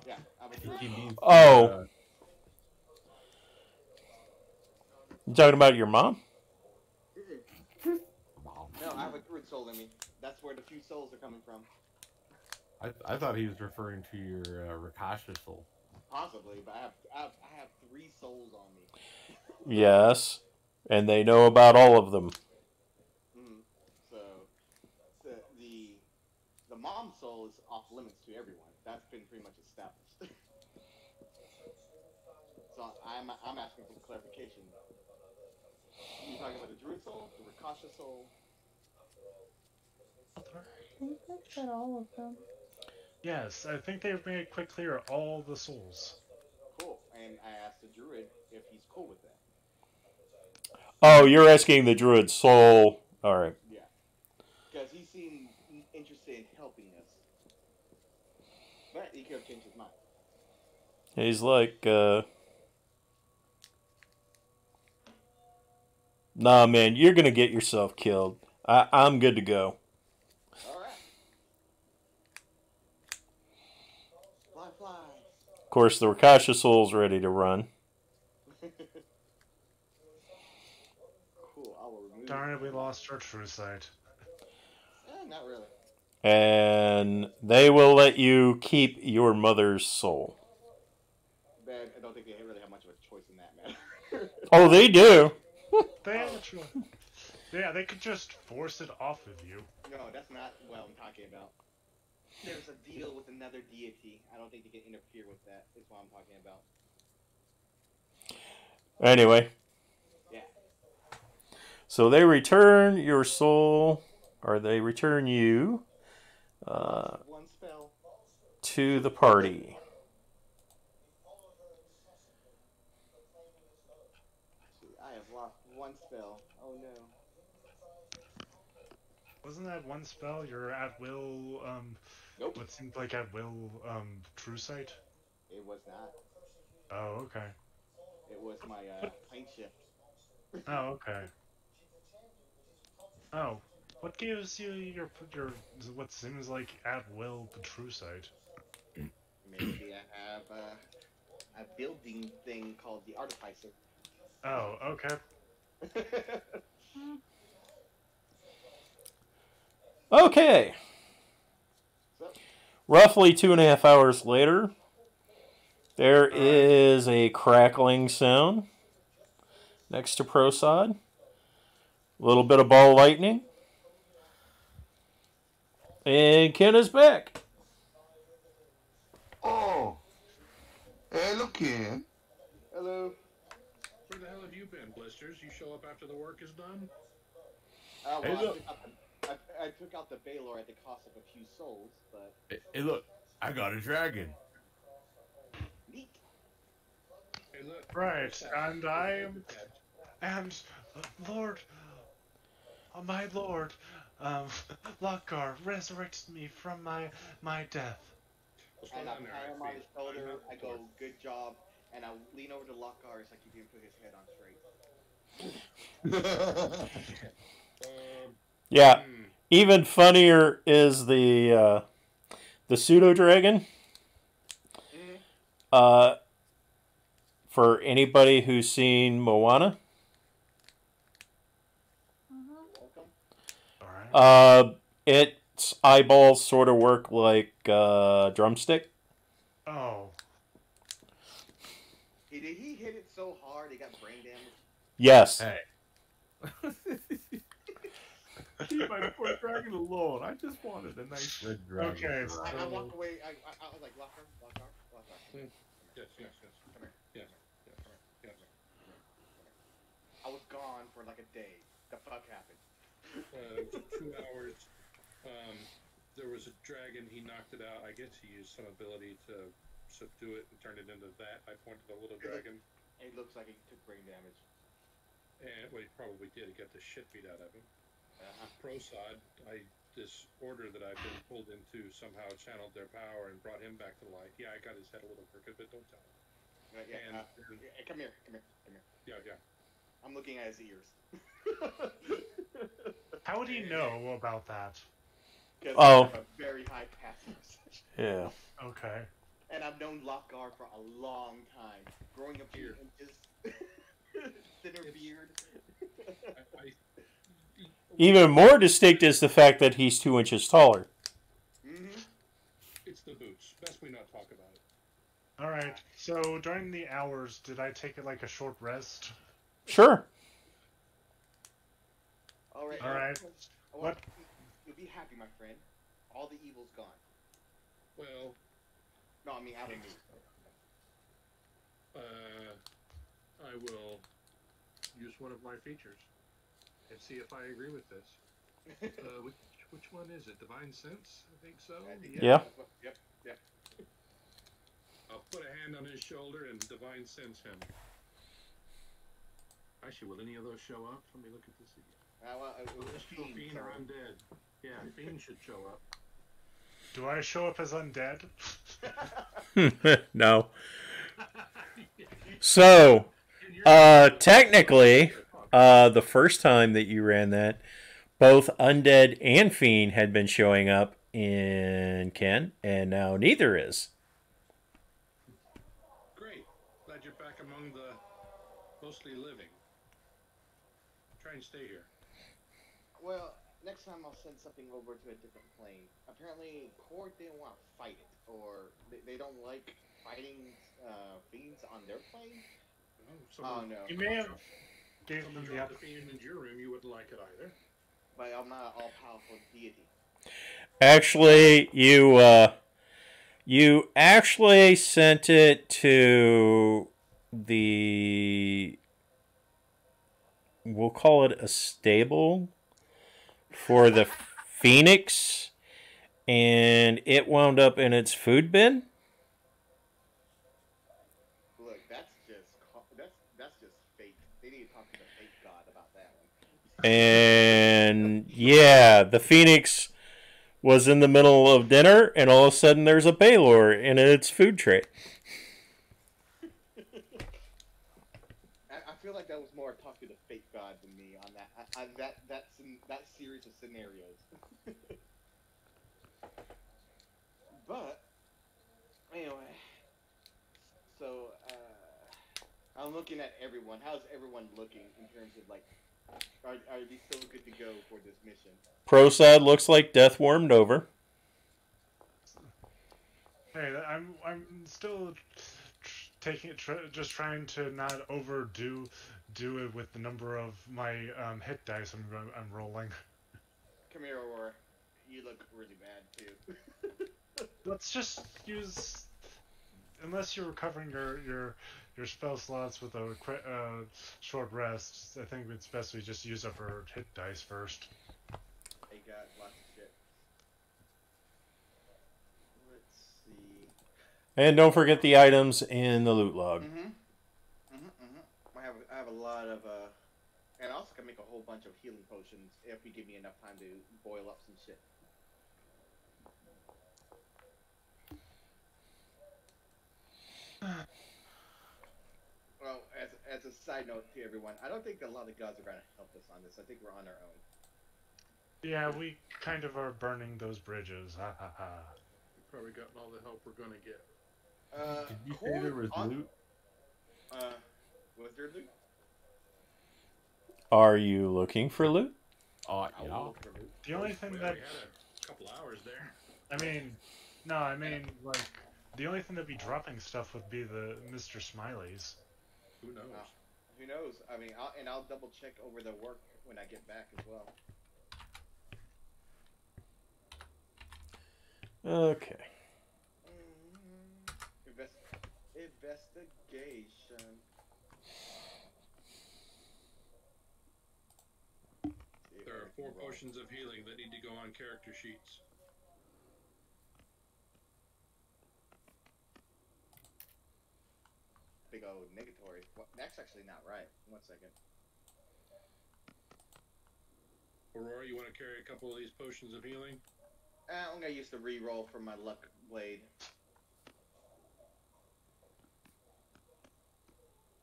Yeah, I'm a He jury. means Oh. You talking about your mom? No, I have a druid soul in me. That's where the few souls are coming from. I thought he was referring to your Rakasha soul. Possibly, but I have 3 souls on me. Yes. And they know about all of them. So the mom soul is off limits to everyone. That's been pretty much established. So I'm asking for clarification. You talking about the druid soul, the Rakasha soul? I think I said all of them. Yes, I think they've made quite clear all the souls. Cool. And I asked the druid if he's cool with that. Oh, you're asking the druid soul. All right. Yeah. Because he seemed interested in helping us. But he could have changed his mind. He's like, "Nah, man, you're going to get yourself killed. I'm good to go." Alright. Fly. Of course, the Rakasha soul's ready to run. Cool, I will remove Darn it, we lost our true sight. Not really. And they will let you keep your mother's soul. But I don't think they really have much of a choice in that matter. Oh, they do. They have a choice. Yeah, they could just force it off of you. No, that's not what I'm talking about. There's a deal with another deity. I don't think they can interfere with that, is what I'm talking about. Anyway. Yeah. So they return your soul, or they return you One spell. to the party. I have lost 1 spell. Oh no. Wasn't that one spell your at will Nope, What seemed like at will true sight? it was not. Oh, okay. It was my plane shift. Oh, okay. Oh, what gives you your what seems like at will true sight? Maybe I have a building thing called the artificer. Oh, okay. Hmm. Okay. So, Roughly 2.5 hours later, there Alright. is a crackling sound next to Prosod. A little bit of ball lightning. And Ken is back. Oh, hey, look, Ken. hello. Where the hell have you been, Blisters? You show up after the work is done? Well, Hey, look. I took out the Baylor at the cost of a few souls, but Hey, look, I got a dragon. neat. Hey, look. Right, What's that? and I am, and Lord, my Lord, Lockgar resurrected me from my death. What's going And I on there? pat him on his I'm shoulder. not I the go, dwarf. good job. And I lean over to Lockhart so I can put his head on straight. Yeah. Hmm. Even funnier is the pseudo dragon. For anybody who's seen Moana, Welcome. Alright. its eyeballs sort of work like drumstick. Oh. Did he hit it so hard he got brain damage? Yes. Hey. Leave my poor dragon alone. I just wanted a nice red dragon. Okay, to so- ride. I walked away. I was like, Lockhart. Yes, yes, yes. Come here. Yes, yes, yes. I was gone for like a day. The fuck happened? 2 hours. There was a dragon. He knocked it out. I guess he used some ability to subdue it and turn it into that. I pointed a little dragon, It looks like he took brain damage. and well, he probably did. He got the shit beat out of him. Uh-huh. Prosod, this order that I've been pulled into somehow channeled their power and brought him back to life. Yeah, I got his head a little crooked, but don't tell him. Yeah, And- come here. Yeah, yeah. I'm looking at his ears. How would he know about that? Because Oh. I have a very high passive perception. Yeah. Okay. And I've known Lockhart for a long time. Growing up here and just thinner beard. I, Even more distinct is the fact that he's 2 inches taller. Mm-hmm. it's the boots. Best we not talk about it. Alright, so during the hours, did I take like a short rest? Sure. Alright. Alright. What? You'll be happy, my friend. All the evil's gone. Well, No, I mean out of me. I will use one of my features and see if I agree with this. Which one is it? Divine Sense? I think so. Yeah. Yep. I'll put a hand on his shoulder and Divine Sense him. Actually, will any of those show up? Let me look at this again. Fiend, Fiend or undead? Yeah, Fiend should show up. Do I show up as undead? No. So, technically, the first time that you ran that, both undead and fiend had been showing up in Ken, and now neither is. Great. Glad you're back among the mostly living. Try and stay here. Well, next time I'll send something over to a different plane. Apparently, Court didn't want to fight it, or they don't like fighting fiends on their plane. Oh no. You may have gave them If you the dropped the fiend into your room, you wouldn't like it either. But I'm not an all-powerful deity. Actually, you actually sent it to the, we'll call it a stable for the phoenix, and it wound up in its food bin. Look, that's just fate. They need to talk to the fate god about that one. And yeah, the phoenix was in the middle of dinner, and all of a sudden there's a Baylor in its food tray. I feel like that was more talking to fake God than me on that series of scenarios. But anyway, so I'm looking at everyone. How's everyone looking in terms of like, are they still good to go for this mission? Prosad looks like death warmed over. Hey, I'm still just trying to not overdo it with the number of my hit dice I'm rolling. Come here, Aurora. You look really bad too. Let's just use, unless you're recovering your spell slots with a short rest. I think it's best we just use up our hit dice first. I got lots of shit. Let's see. And don't forget the items in the loot log. I have a lot of and I also can make a whole bunch of healing potions if you give me enough time to boil up some shit. Well, as a side note to everyone, I don't think a lot of gods are going to help us on this. I think we're on our own. Yeah, we kind of are burning those bridges. Ha ha ha. We've probably gotten all the help we're going to get. Did you say there was loot? Was there loot? Are you looking for loot? Yeah. The only thing Well, that, we had a couple hours there. I mean, like, the only thing that'd be dropping stuff would be the Mr. Smileys. Who knows? Who knows? I mean, I'll double check over the work when I get back as well. Okay. Investigation. There are 4 potions of healing that need to go on character sheets. Big old negatory. That's actually not right. 1 second. Aurora, you want to carry a couple of these potions of healing? I'm gonna use the re-roll for my luck blade.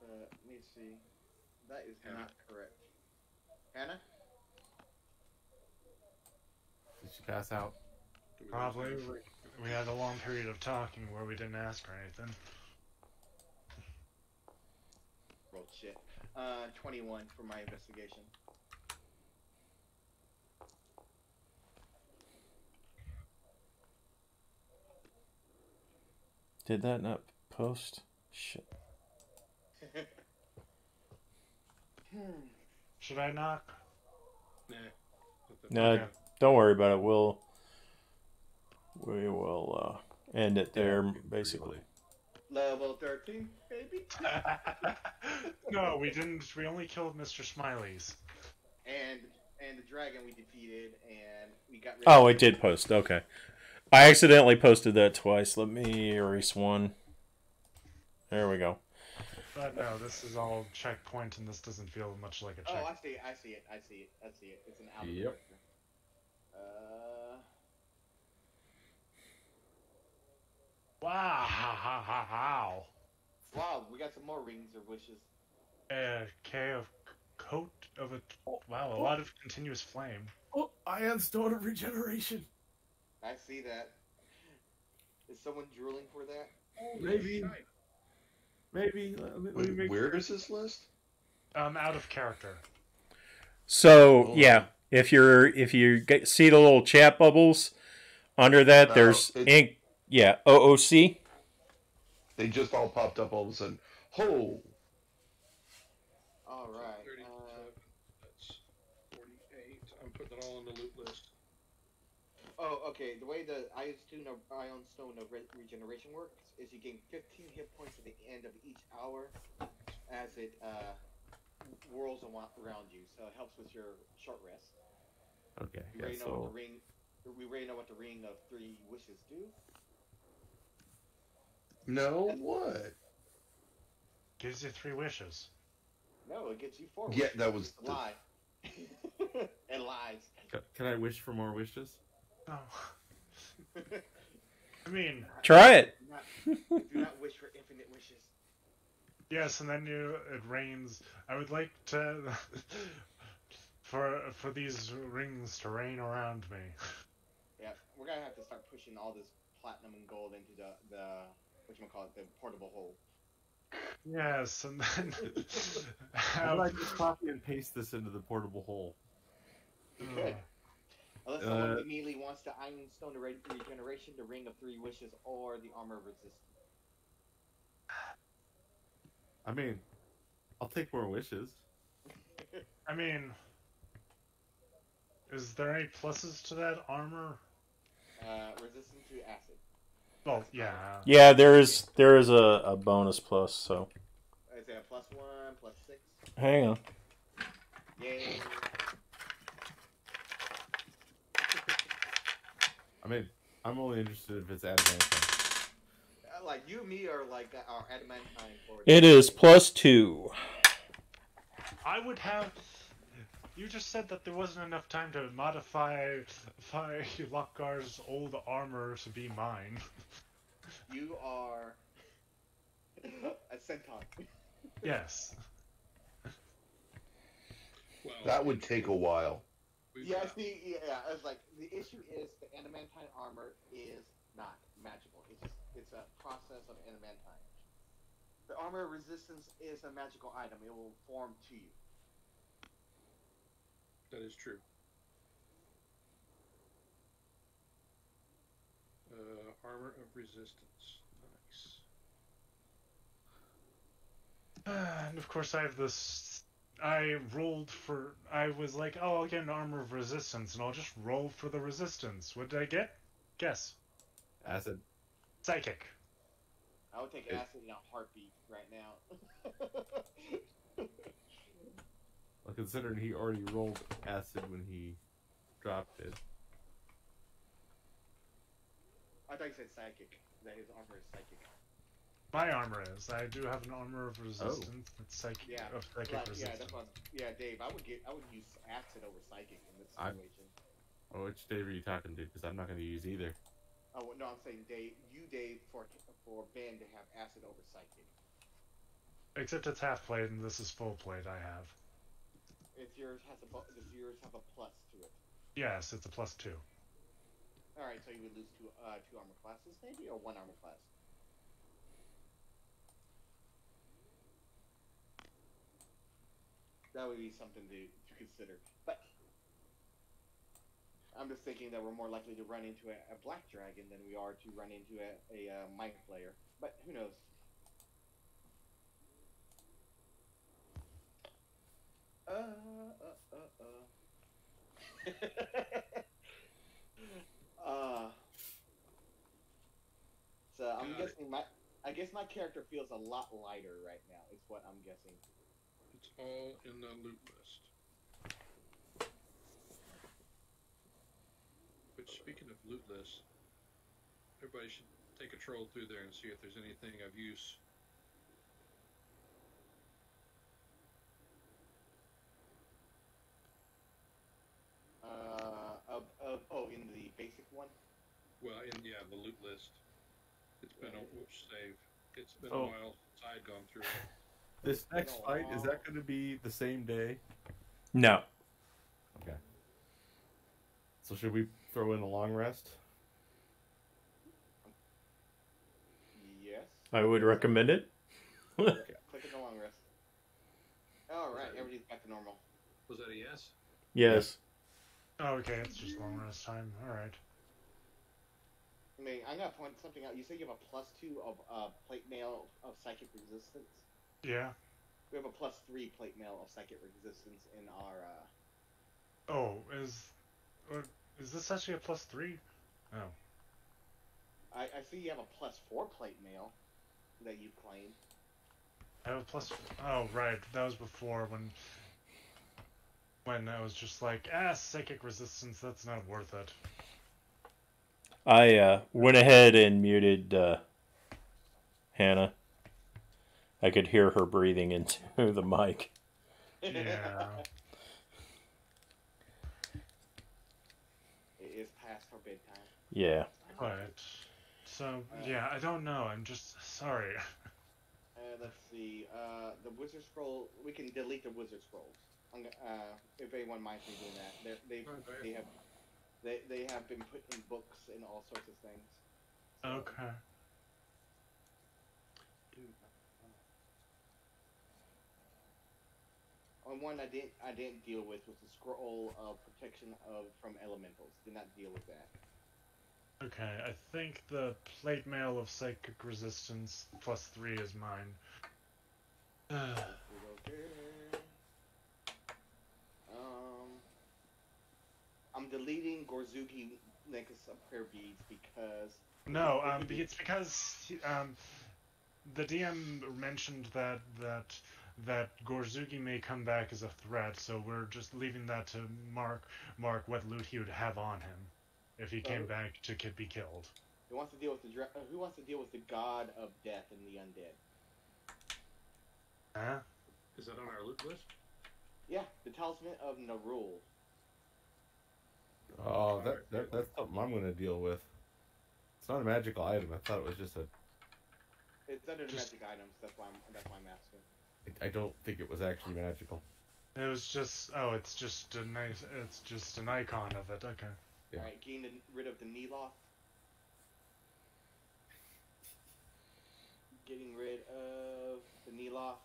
Let me see. That is Hannah? not correct. Hannah? Did she pass out? Do we Probably. lose her? We had a long period of talking where we didn't ask her anything. Rolled shit. 21 for my investigation. Did that not post? Shit. Should I knock? Nah. No, Okay. don't worry about it. We will end it there, basically. Level 13, baby. No, we didn't. We only killed Mr. Smileys. And the dragon we defeated, and we got rid Oh, of it did post. Okay. I accidentally posted that twice. Let me erase one. There we go. But no, this is all checkpoint, and this doesn't feel much like a check. Oh, I see it. It's an out Yep. character. Wow! Ha ha ha ha! Wow, we got some more rings or wishes. K of coat of a. Wow, a lot of continuous flame. Oh, Ion Stone of Regeneration. I see that. Is someone drooling for that? Maybe. Maybe. Let me make Where is this list? Out of character. So yeah, if you see the little chat bubbles under that, there's ink. Yeah, OOC. They just all popped up all of a sudden. Oh, All right. 37, that's 48. I'm putting it all on the loot list. Oh, okay. The way the Ion Stone of Regeneration works is you gain 15 hit points at the end of each hour as it whirls around you. So it helps with your short rest. Okay. We already know what the ring of 3 wishes do. no, what? Gives you 3 wishes. No, it gets you 4 Yeah, wishes. that was Lie. It lies. Can I wish for more wishes? Oh. I mean, Try it. Do not wish for infinite wishes. yes, and then it rains. I would like to for these rings to rain around me. Yeah, we're gonna have to start pushing all this platinum and gold into the whatchamacallit, the portable hole. Yes, and then How about I just copy and paste this into the portable hole? You could. Unless someone immediately wants the Iron Stone to regeneration, the Ring of Three Wishes, or the Armor of Resistance. I mean, I'll take more wishes. I mean, is there any pluses to that armor? Resistant to acid. Well, yeah. Yeah, there is a bonus plus. So Is it a +1, +6? hang on. Yay. I mean, I'm only interested if it's adamantine. Like you and me are like our adamantine for It is +2. I would have. You just said that there wasn't enough time to modify Lokgar's old armor to be mine. You are a centaur. Yes. Well, That would take a while. Yeah, it's like the issue is the adamantine armor is not magical. It's a process of adamantine. The armor of resistance is a magical item. It will form to you. that is true. Armor of resistance. Nice. And of course, I have this. I was like, oh, I'll get an armor of resistance, and I'll just roll for the resistance. What did I get? Guess. Acid. Psychic. I would take acid in a heartbeat right now. Well, considering he already rolled acid when he dropped it. I thought you said psychic. That his armor is psychic. My armor is. I do have an armor of resistance. It's psychic. Yeah. Of psychic Like, resistance. that's what. Yeah, Dave. I would use acid over psychic in this situation. Oh, which Dave are you talking to? Because I'm not going to use either. Oh no, I'm saying Dave. Dave, for Ben to have acid over psychic. Except it's half plate, and this is full plate. I have. Does yours have a plus to it? Yes, it's a +2. All right, so you would lose two armor classes, maybe, or one armor class. That would be something to consider. But I'm just thinking that we're more likely to run into a black dragon than we are to run into a mind flayer. But who knows? So I'm guessing I guess my character feels a lot lighter right now. Is what I'm guessing. It's all in the loot list. Which, speaking of loot list, everybody should take a troll through there and see if there's anything of use. In the basic one. Well, the loot list. It's been save. It's been a Oh. while since I'd gone through it. This next fight, is that going to be the same day? No. Okay. So should we throw in a long rest? Yes. I would recommend it. Click in the long rest. All right, everybody's back to normal. Was that a yes? Yes. Oh, okay, it's just long rest time. Alright. I mean, I'm gonna point something out. You say you have a +2 of plate mail of psychic resistance. Yeah. We have a +3 plate mail of psychic resistance in our. Oh, is this actually a +3? Oh. I see you have a +4 plate mail that you claimed. I have a plus. Oh, right. That was before when I was just like, psychic resistance. That's not worth it. I went ahead and muted Hannah. I could hear her breathing into the mic. Yeah. It is past her bedtime. Yeah. Right. So, yeah, I don't know. I'm just sorry. Let's see. The wizard scroll. We can delete the wizard scrolls. If anyone minds me doing that, they have been put in books and all sorts of things. So, Okay. one I didn't deal with was the scroll of protection from elementals. Did not deal with that. Okay, I think the plate mail of psychic resistance +3 is mine. I'm deleting Gorzuki necklace of prayer beads because No, it's because the DM mentioned that Gorzuki may come back as a threat, so we're just leaving that to mark what loot he would have on him if he came back to be killed. Who wants to deal with who wants to deal with the god of death and the undead? Huh? Is that on our loot list? Yeah, the talisman of Narul. Oh, that's something I'm going to deal with. It's not a magical item. I thought it was just a... It's under the magic items. That's why I'm asking. I don't think it was actually magical. It was just it's just an icon of it. Okay. Yeah. Alright, getting rid of the Neloth. Getting rid of the Neloth.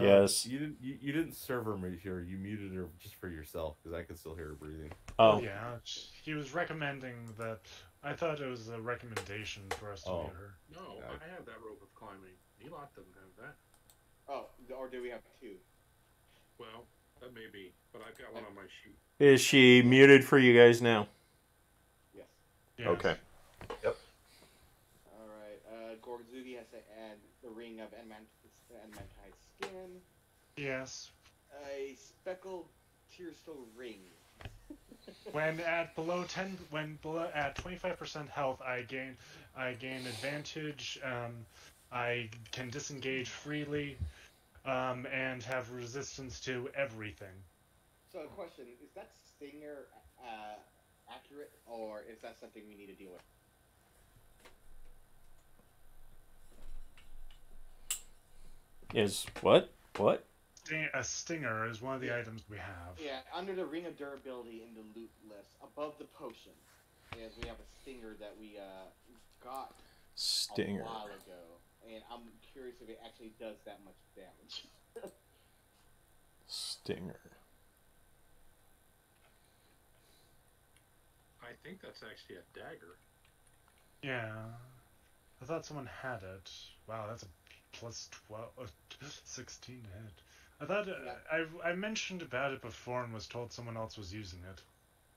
Yes. You didn't server me here. You muted her just for yourself because I could still hear her breathing. Oh. Yeah, he was recommending that. I thought it was a recommendation for us to mute her. No, I have that rope of climbing. Elot doesn't have that. Oh, or do we have two? Well, that may be, but I've got one on my sheet. Is she muted for you guys now? Yes. Yes. Okay. Yep. Alright, Gorzugi has to add the ring of adamantite skin. Yes. A speckled tearstone ring. When at 25% health, I gain advantage. I can disengage freely, and have resistance to everything. So, a question: is that stinger accurate, or is that something we need to deal with? Is what? What? A stinger is one of the items we have. Yeah, under the ring of durability in the loot list, above the potions, yes, we have a stinger that we got Stinger. a while ago, and I'm curious if it actually does that much damage. Stinger. I think that's actually a dagger. Yeah. I thought someone had it. Wow, that's a +12, 16 hit. I thought I mentioned about it before and was told someone else was using it.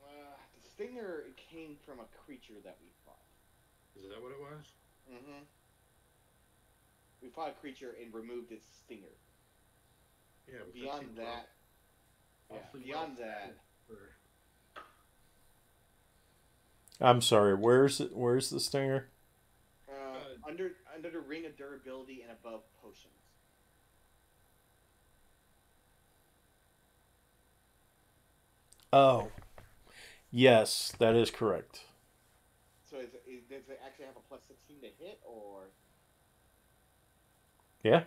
The stinger came from a creature that we fought. Is that what it was? Mm-hmm. We fought a creature and removed its stinger. Yeah. Beyond that, I'm sorry. Where's the stinger? under the ring of durability and above potions. Oh. Yes, that is correct. So does it actually have a +16 to hit, or? Yeah.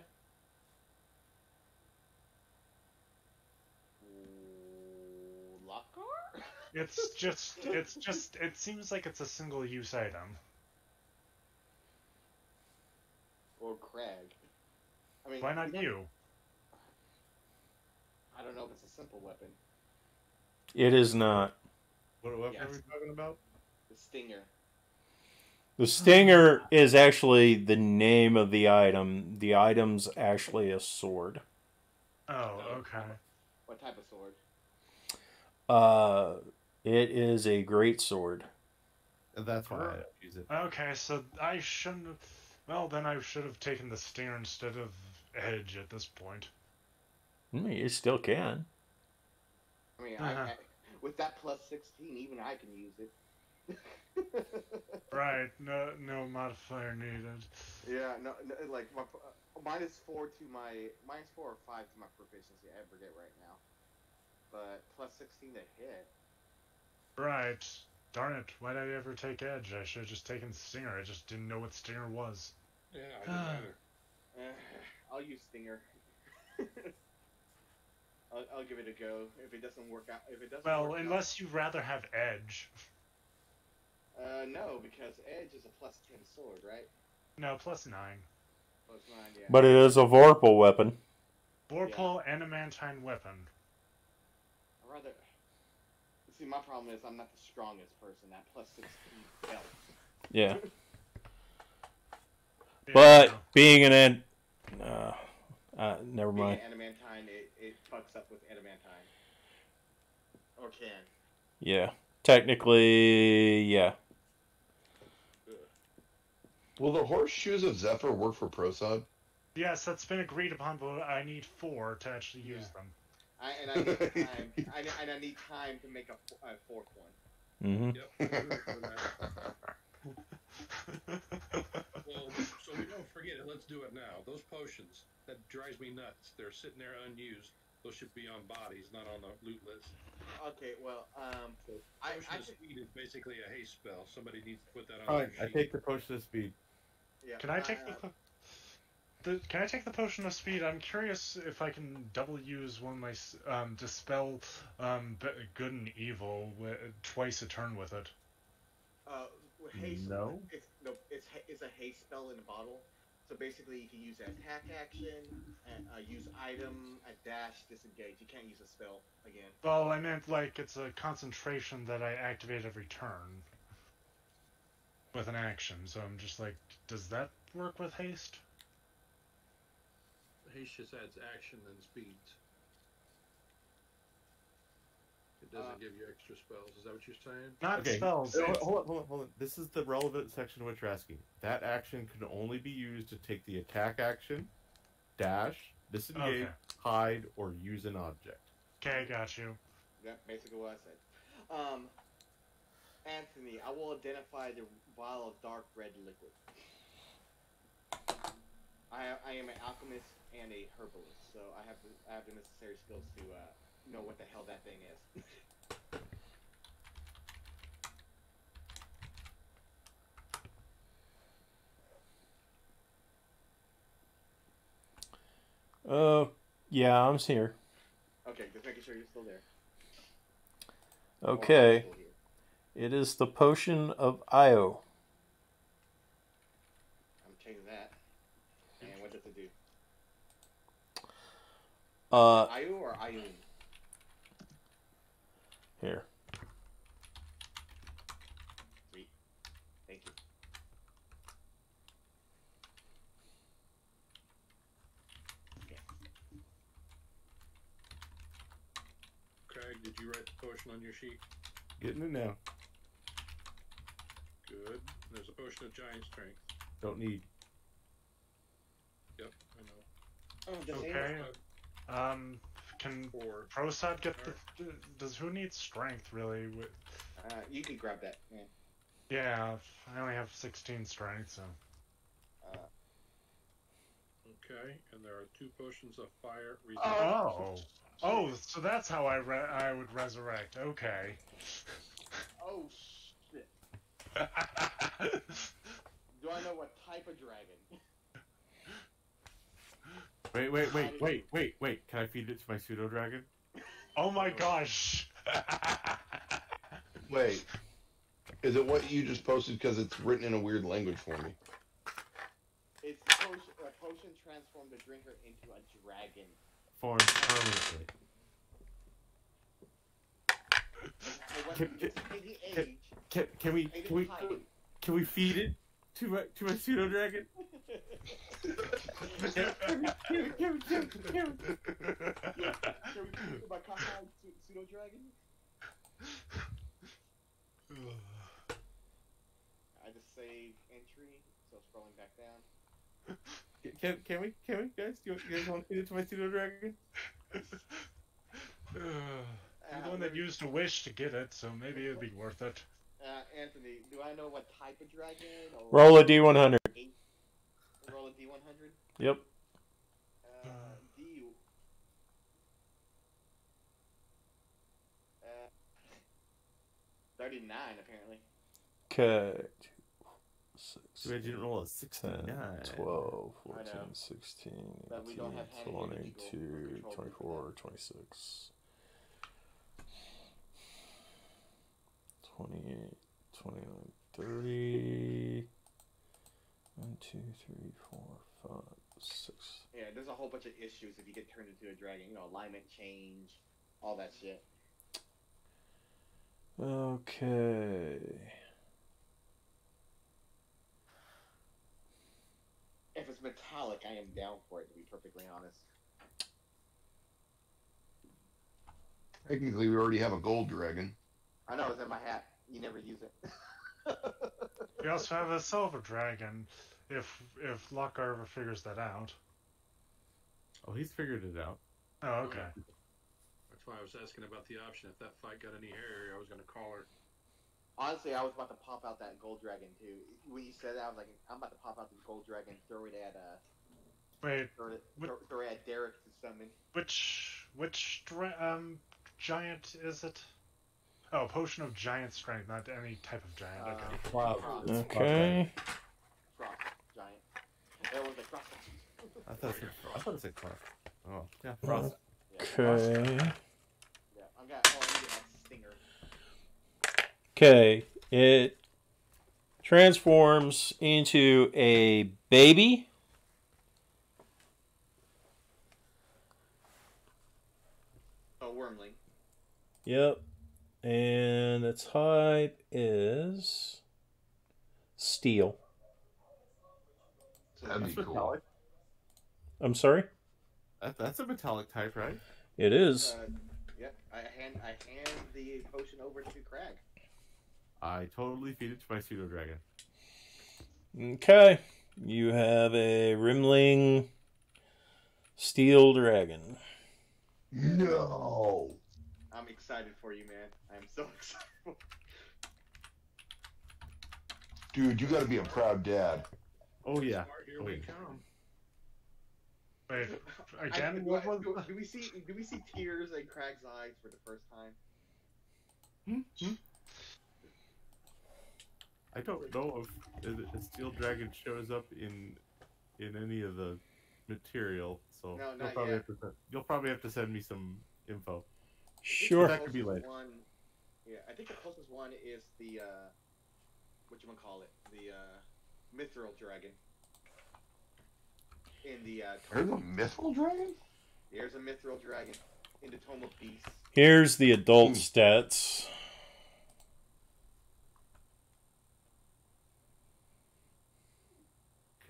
Lockar? It seems like it's a single-use item. Or Craig. I mean, why not you? I don't know if it's a simple weapon. It is not. What weapon are we talking about? The stinger. The stinger is actually the name of the item. The item's actually a sword. Oh, okay. What type of sword? It is a great sword. And that's why I don't use it. Okay, so I shouldn't have... Well, then I should have taken the stinger instead of edge at this point. You still can. I mean, I, with that +16, even I can use it. Right, no modifier needed. Yeah, no like my -4 to my -4 or 5 to my proficiency. I forget right now, but +16 to hit. Right. Darn it! Why did I ever take Edge? I should have just taken Stinger. I just didn't know what Stinger was. Yeah, I didn't either. I'll use Stinger. I'll give it a go. If it doesn't work out, if it doesn't Well, work unless you'd rather have Edge. no, because Edge is a +10 sword, right? No, +9. +9, yeah. But it is a Vorpal weapon. Vorpal adamantine weapon. I'd rather. See, my problem is I'm not the strongest person. That +16 belt. Yeah. Yeah, But no. being an never Being mind. adamantine, it fucks up with adamantine. Or can. Yeah. Technically, yeah. Will the horseshoes of Zephyr work for Prosod? Yes, that's been agreed upon, but I need 4 to actually use them. I need time. I need time to make a fourth one. Mm-hmm. Well, so we don't forget it. Let's do it now. Those potions, that drives me nuts. They're sitting there unused. Those should be on bodies, not on the loot list. Okay, well, Potion of speed is basically a haste spell. Somebody needs to put that on Fine, their I sheet. take the potion of speed. yeah. Can I take Can I take the potion of speed? I'm curious if I can double use one of my dispel good and evil twice a turn with it. Haste. No. It's a haste spell in a bottle. So basically, you can use an attack action, and use item, a dash, disengage. You can't use a spell again. Well, I meant like it's a concentration that I activate every turn with an action. So I'm just like, does that work with haste? Haste just adds action and speeds. It doesn't give you extra spells. Is that what you're saying? Not Okay. spells. Hold on. This is the relevant section of what you're asking. That action can only be used to take the attack action, dash, disengage, hide, or use an object. Okay, got you. That's basically what I said. Anthony, I will identify the vial of dark red liquid. I am an alchemist and a herbalist, so I have the necessary skills to know what the hell that thing is. Yeah, I'm here. Okay, just making sure you're still there. Okay. It is the potion of Io. I'm changing that. And what does it do? Ayu or Ayun? Here. Sweet. Thank you. Craig, did you write the potion on your sheet? Getting it now. Good. There's a potion of giant strength. Don't need. Yep, I know. Oh, does Okay. Can Four. Prosod get the? Does who needs strength really? you can grab that. Yeah. Yeah, I only have 16 strength, so. Okay, and there are 2 potions of fire Oh, so that's how I would resurrect. Okay. Oh shit. Do I know what type of dragon? Wait. Can I feed it to my pseudo dragon? Oh my gosh. Wait, is it what you just posted because it's written in a weird language for me? It's a potion transformed the drinker into a dragon. Form permanently. Can we feed it to my pseudo dragon? Can we my Kakai pseudo dragon? I just saved entry, so scrolling back down. Can we guys? Do you guys want to feed it to my pseudo dragon? You're the one that used a wish to get it, so maybe it'd be worth it. Anthony, do I know what type of dragon? Or Roll a D100. Roll a D100? Yep. D. already did 9, apparently. Okay. 6, So I didn't roll a 69. 10, 12, I 14, know. 16, But we 18, don't have hand 22, damage control 24, 26, 28, 29, 30. 1, 2, 3, 4, 5, 6. Yeah, there's a whole bunch of issues if you get turned into a dragon. You know, alignment change, all that shit. Okay. If it's metallic, I am down for it, to be perfectly honest. Technically, we already have a gold dragon. I know it's in my hat. You never use it. We also have a silver dragon. If Lockhart ever figures that out. Oh, he's figured it out. Oh, okay. That's why I was asking about the option. If that fight got any hairier, I was going to call her. Honestly, I was about to pop out that gold dragon too. When you said that, I was like, I'm about to pop out the gold dragon, throw it at Wait, throw it at Darric to summon. which giant is it? Oh, potion of giant strength, not any type of giant. Okay. Wow. Okay. Frost giant. It was like frost. I thought it said Frost. Oh, yeah, Frost. Okay. Yeah, I need that stinger. Okay. It transforms into a baby. Oh, wormling. Yep. And the type is steel. That'd be cool. Metallic. I'm sorry? That's a metallic type, right? It is. Yep. I hand the potion over to Crag. I totally feed it to my pseudo dragon. Okay. You have a Rimling steel dragon. No. I'm excited for you, man. I'm so excited. Dude, you gotta be a proud dad. Oh yeah. Here we come. Wait, again? What was? Do we see tears in Crag's eyes for the first time? I don't know if a steel dragon shows up in any of the material, so No, you'll not probably yet. you'll probably have to send me some info. Sure. That could be later. I think the closest one is the whatchamacallit, the mithril dragon. In the There's a mithril dragon? There's a mithril dragon in the Tome of Beasts. Here's the adult stats.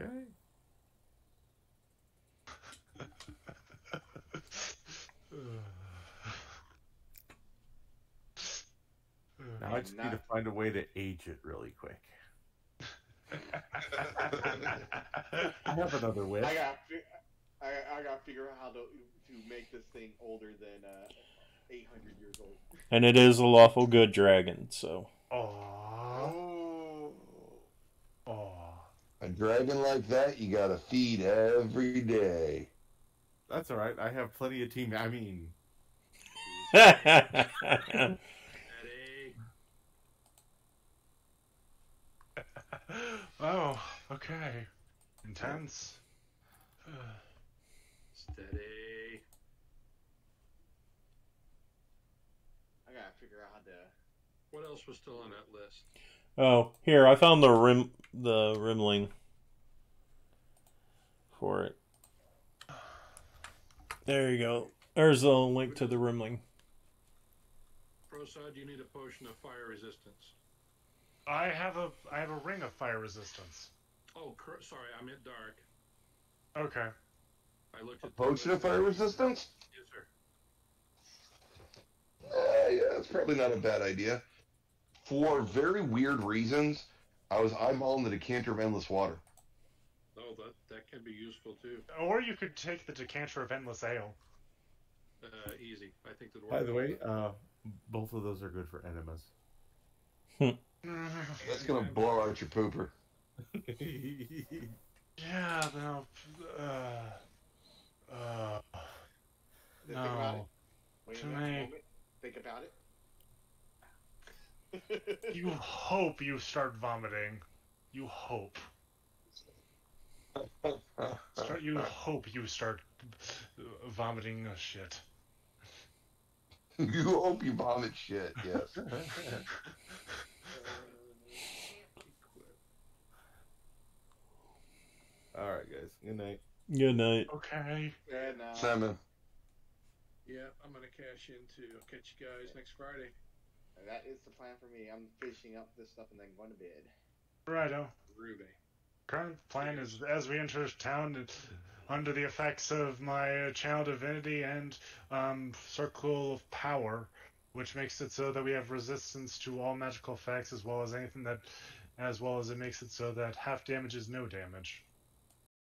Okay. Now I just need to find a way to age it really quick. I have another wish. I gotta figure out how to make this thing older than 800 years old. And it is a lawful good dragon, so. Oh. A dragon like that, you gotta feed every day. That's alright. I have plenty of team. I mean, Oh, okay. Intense. Steady. I gotta figure out how to. What else was still on that list? Oh, here, I found the Rimling for it. There you go. There's a link to the Rimling. Prosod, you need a potion of fire resistance. I have a ring of fire resistance. Oh, sorry, I meant dark. Okay. I looked at Potion of fire resistance? Yes, sir. Yeah, that's probably not a bad idea. For very weird reasons, I was eyeballing the decanter of endless water. Oh, that can be useful too. Or you could take the decanter of endless ale. Easy. I think that. by the way, both of those are good for enemas. That's gonna blow out your pooper. Yeah, no. Think about it. No. Wait To a me. moment. Think about it. You hope you start vomiting. You hope. You hope you start vomiting shit. You hope you vomit shit, yes. All right, guys. Good night. Good night. Okay. Yeah, no. Simon. Yeah, I'm gonna cash in too. I'll catch you guys next Friday. That is the plan for me. I'm finishing up this stuff and then going to bed. Righto. Ruby. Current plan is as we enter town, under the effects of my channel divinity and circle of power, which makes it so that we have resistance to all magical effects, as well as it makes it so that half damage is no damage.